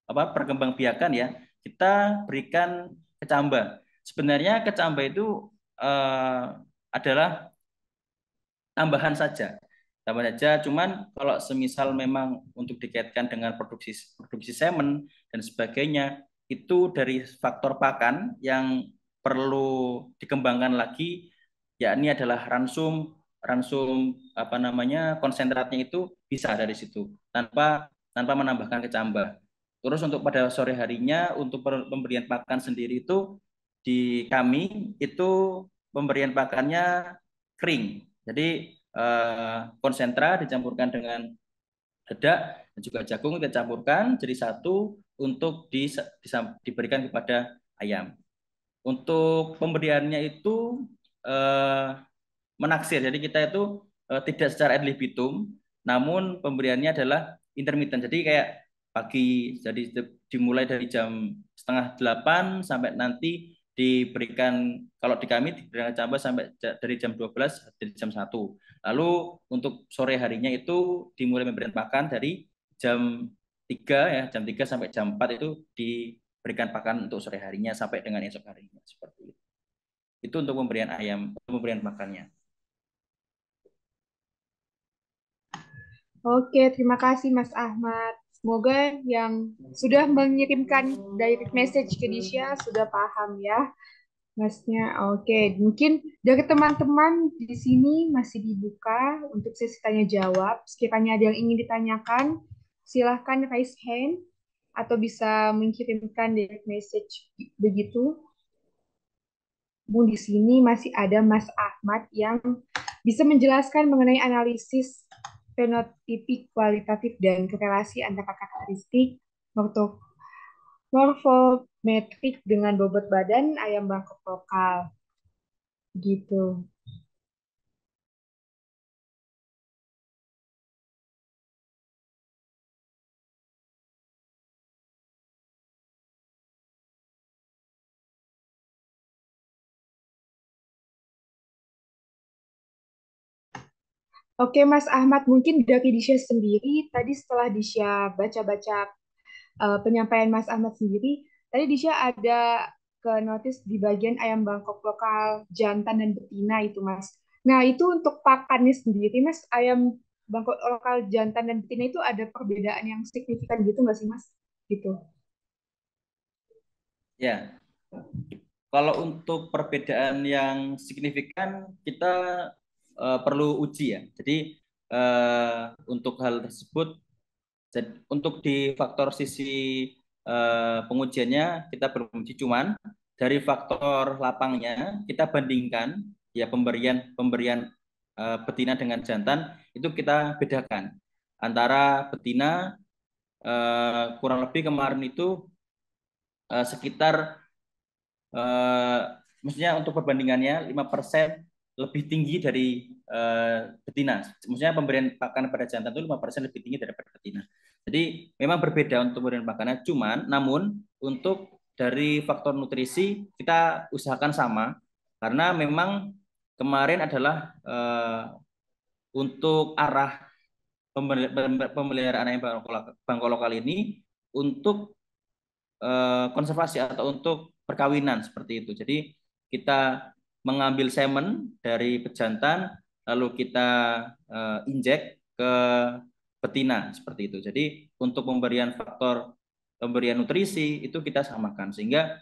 perkembangbiakan ya, kita berikan kecamba. Sebenarnya kecamba itu adalah tambahan saja. Cuman kalau semisal memang untuk dikaitkan dengan produksi semen dan sebagainya, itu dari faktor pakan yang perlu dikembangkan lagi, yakni adalah ransum konsentratnya itu bisa dari situ tanpa menambahkan kecambah. Terus untuk pada sore harinya untuk pemberian pakan sendiri itu di kami itu pemberian pakannya kering. Jadi konsentra dicampurkan dengan dedak dan juga jagung kita campurkan jadi satu untuk diberikan kepada ayam. Untuk pemberiannya itu menaksir. Jadi kita itu tidak secara ad libitum, namun pemberiannya adalah intermittent. Jadi kayak pagi, jadi dimulai dari jam 7:30 sampai nanti diberikan, kalau di kami diberikan campur sampai dari jam 12 dari jam 1. Lalu untuk sore harinya itu dimulai memberikan pakan dari jam 3 ya, jam 3 sampai jam 4 itu diberikan pakan untuk sore harinya sampai dengan esok harinya seperti itu. Itu untuk pemberian ayam, pemberian makannya. Oke, terima kasih Mas Ahmad. Semoga yang sudah mengirimkan direct message ke Disha sudah paham ya, Masnya. Oke, mungkin dari teman-teman di sini masih dibuka untuk sesi tanya jawab. Sekiranya ada yang ingin ditanyakan, silahkan raise hand atau bisa mengirimkan direct message begitu. Di sini masih ada Mas Ahmad yang bisa menjelaskan mengenai analisis fenotipik kualitatif dan korelasi antara karakteristik morfometrik dengan bobot badan ayam Bangkok lokal. Gitu. Oke, Mas Ahmad, mungkin dari Disha sendiri, tadi setelah Disha baca-baca penyampaian Mas Ahmad sendiri, tadi Disha ada ke notice di bagian ayam Bangkok lokal jantan dan betina itu, Mas. Nah, itu untuk pakannya sendiri, Mas, ayam Bangkok lokal jantan dan betina itu ada perbedaan yang signifikan gitu nggak sih, Mas? Gitu. Ya, kalau untuk perbedaan yang signifikan kita perlu uji ya. Jadi untuk hal tersebut, untuk di faktor sisi pengujiannya kita beruji, cuman dari faktor lapangnya kita bandingkan ya pemberian betina dengan jantan itu kita bedakan antara betina kurang lebih kemarin itu sekitar maksudnya untuk perbandingannya 5% lebih tinggi dari betina. Maksudnya pemberian pakan pada jantan itu 5% lebih tinggi daripada betina. Jadi memang berbeda untuk pemberian pakannya, namun untuk dari faktor nutrisi kita usahakan sama karena memang kemarin adalah untuk arah pemeliharaan ayam Bangkok lokal ini untuk konservasi atau untuk perkawinan seperti itu. Jadi kita mengambil semen dari pejantan lalu kita injek ke betina seperti itu. Jadi untuk faktor pemberian nutrisi itu kita samakan sehingga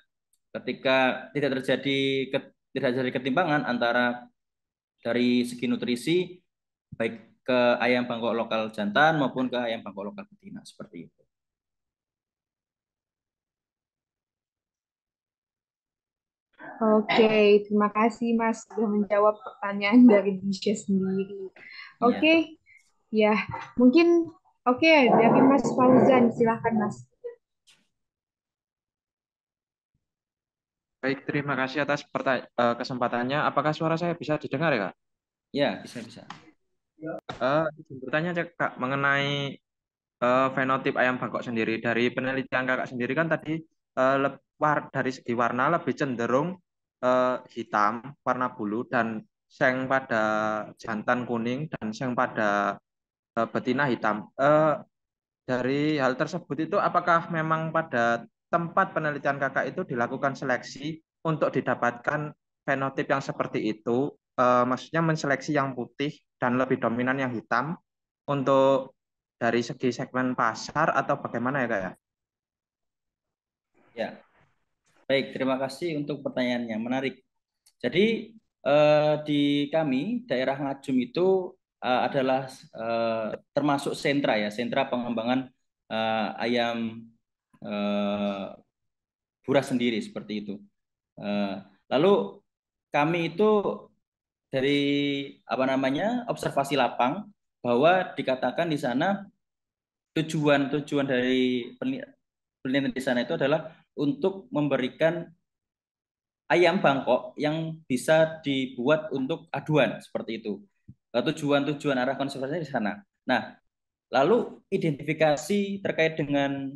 ketika tidak terjadi ketimpangan antara dari segi nutrisi baik ke ayam Bangkok lokal jantan maupun ke ayam Bangkok lokal betina seperti itu. Oke, terima kasih Mas sudah menjawab pertanyaan dari Disha sendiri. Oke, ya mungkin dari Mas Fauzan, silahkan Mas. Baik, terima kasih atas kesempatannya. Apakah suara saya bisa didengar ya, Kak? Ya, bisa. Bertanya Kak mengenai fenotip ayam Bangkok sendiri. Dari penelitian Kakak sendiri kan tadi dari segi warna lebih cenderung hitam warna bulu dan seng pada jantan kuning dan seng pada betina hitam. Dari hal tersebut itu apakah memang pada tempat penelitian kakak itu dilakukan seleksi untuk didapatkan fenotip yang seperti itu, maksudnya menseleksi yang putih dan lebih dominan yang hitam untuk dari segi segmen pasar atau bagaimana ya kak ya? Ya, baik. Terima kasih untuk pertanyaannya. Menarik. Jadi di kami daerah Ngajum itu adalah termasuk sentra ya, sentra pengembangan ayam buras sendiri seperti itu. Lalu kami itu dari apa namanya observasi lapang bahwa dikatakan di sana tujuan dari penelitian di sana itu adalah untuk memberikan ayam Bangkok yang bisa dibuat untuk aduan seperti itu. Tujuan arah konservasinya di sana. Nah, lalu identifikasi terkait dengan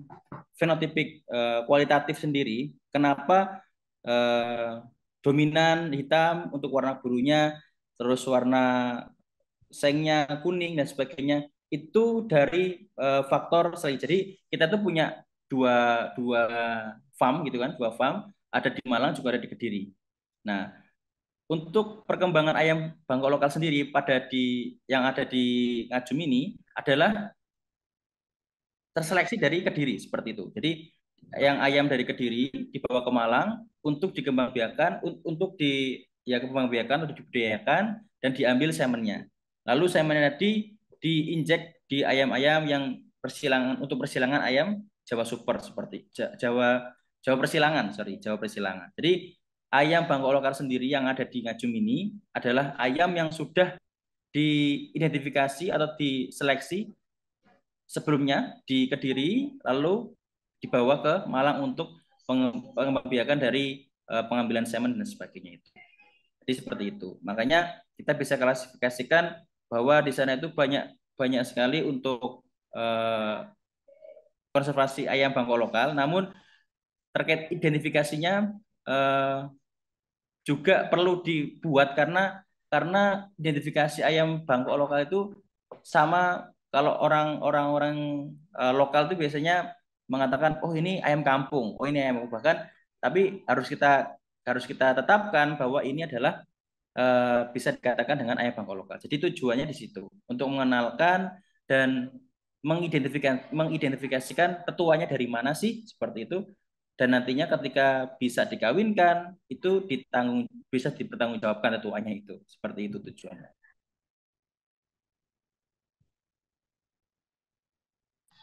fenotipik kualitatif sendiri, kenapa dominan hitam untuk warna burunya, terus warna sengnya kuning dan sebagainya, itu dari faktor selain. Jadi kita tuh punya dua farm gitu kan, dua farm, ada di Malang juga ada di Kediri. Nah, untuk perkembangan ayam Bangkok lokal sendiri yang ada di Ngajum ini adalah terseleksi dari Kediri seperti itu. Jadi yang ayam dari Kediri dibawa ke Malang untuk dikembangbiakan, untuk dikembangbiakan atau dibudidayakan dan diambil semennya. Lalu semennya tadi diinjek di ayam-ayam yang persilangan untuk persilangan ayam Jawa Super seperti Jawa Persilangan, Jawa Persilangan. Jadi ayam Bangkok lokal sendiri yang ada di Ngajum ini adalah ayam yang sudah diidentifikasi atau diseleksi sebelumnya di Kediri, lalu dibawa ke Malang untuk pengembangbiakan dari pengambilan semen dan sebagainya itu. Jadi seperti itu. Makanya kita bisa klasifikasikan bahwa di sana itu banyak sekali untuk konservasi ayam Bangkok lokal. Namun terkait identifikasinya juga perlu dibuat karena identifikasi ayam Bangkok lokal itu sama. Kalau orang-orang lokal itu biasanya mengatakan, oh ini ayam kampung, oh ini ayam bahkan, tapi harus kita tetapkan bahwa ini adalah bisa dikatakan dengan ayam Bangkok lokal. Jadi tujuannya di situ untuk mengenalkan dan mengidentifikasikan tetuanya dari mana sih seperti itu, dan nantinya ketika bisa dikawinkan itu bisa dipertanggungjawabkan tetuanya itu. Seperti itu tujuannya.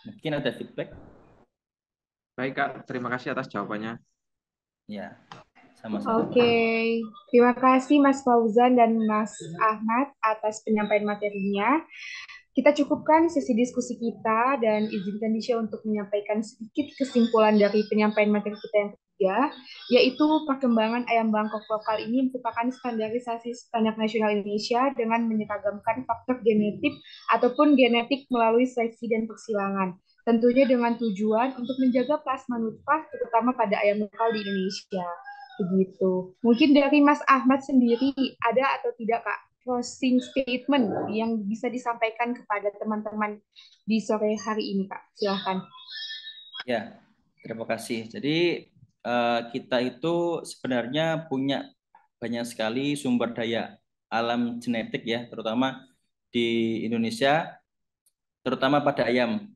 Mungkin ada feedback. Baik kak, terima kasih atas jawabannya. Ya, sama-sama. Oke, terima kasih Mas Fauzan dan Mas Ahmad atas penyampaian materinya. Kita cukupkan sesi diskusi kita dan izinkan Nisha untuk menyampaikan sedikit kesimpulan dari penyampaian materi kita yang ketiga, yaitu perkembangan ayam Bangkok lokal ini merupakan standarisasi standar nasional Indonesia dengan menyeragamkan faktor genetik ataupun genetik melalui seleksi dan persilangan. Tentunya dengan tujuan untuk menjaga plasma nutfah terutama pada ayam lokal di Indonesia. Begitu. Mungkin dari Mas Ahmad sendiri ada atau tidak Kak closing statement yang bisa disampaikan kepada teman-teman di sore hari ini Kak? Silahkan. Ya, terima kasih. Jadi kita itu sebenarnya punya banyak sekali sumber daya alam genetik ya, terutama di Indonesia, terutama pada ayam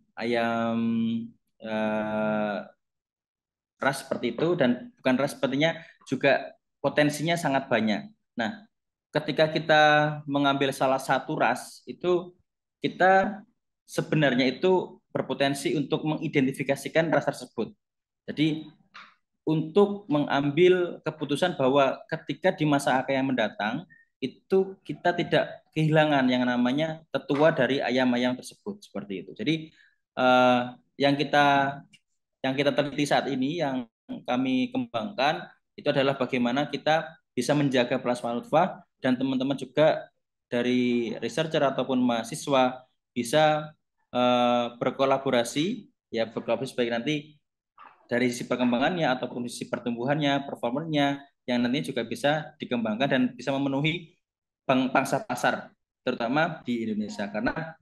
ras seperti itu, dan bukan ras sepertinya juga potensinya sangat banyak. Nah, ketika kita mengambil salah satu ras itu kita sebenarnya itu berpotensi untuk mengidentifikasikan ras tersebut. Jadi untuk mengambil keputusan bahwa ketika di masa akan mendatang itu kita tidak kehilangan yang namanya tetua dari ayam-ayam tersebut seperti itu. Jadi yang kita teliti saat ini, yang kami kembangkan itu adalah bagaimana kita bisa menjaga plasma nutfah, dan teman-teman juga dari researcher ataupun mahasiswa bisa berkolaborasi sebagai nanti dari sisi perkembangannya ataupun sisi pertumbuhannya, performanya yang nantinya juga bisa dikembangkan dan bisa memenuhi pangsa pasar, terutama di Indonesia, karena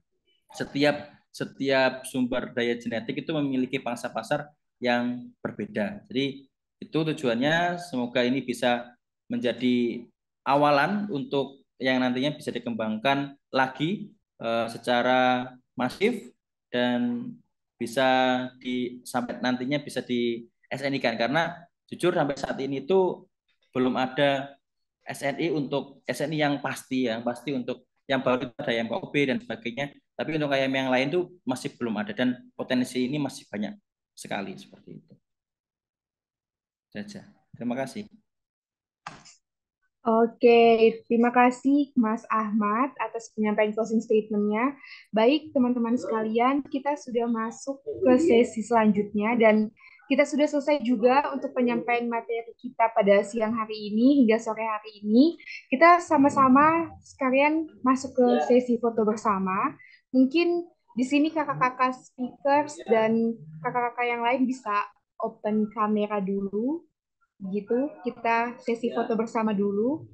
setiap setiap sumber daya genetik itu memiliki pangsa pasar yang berbeda. Jadi itu tujuannya semoga ini bisa menjadi awalan untuk yang nantinya bisa dikembangkan lagi secara masif dan bisa sampai nantinya bisa di SNI-kan, karena jujur sampai saat ini itu belum ada SNI yang pasti untuk yang baru ada yang KOB dan sebagainya, tapi untuk ayam yang lain tuh masih belum ada dan potensi ini masih banyak sekali seperti itu saja. Terima kasih. Oke, terima kasih Mas Ahmad atas penyampaian closing statement-nya. Baik, teman-teman sekalian, kita sudah masuk ke sesi selanjutnya dan kita sudah selesai juga untuk penyampaian materi kita pada siang hari ini hingga sore hari ini. Kita sama-sama sekalian masuk ke sesi foto bersama. Mungkin di sini kakak-kakak speakers dan kakak-kakak yang lain bisa open kamera dulu. Gitu, kita sesi foto bersama dulu.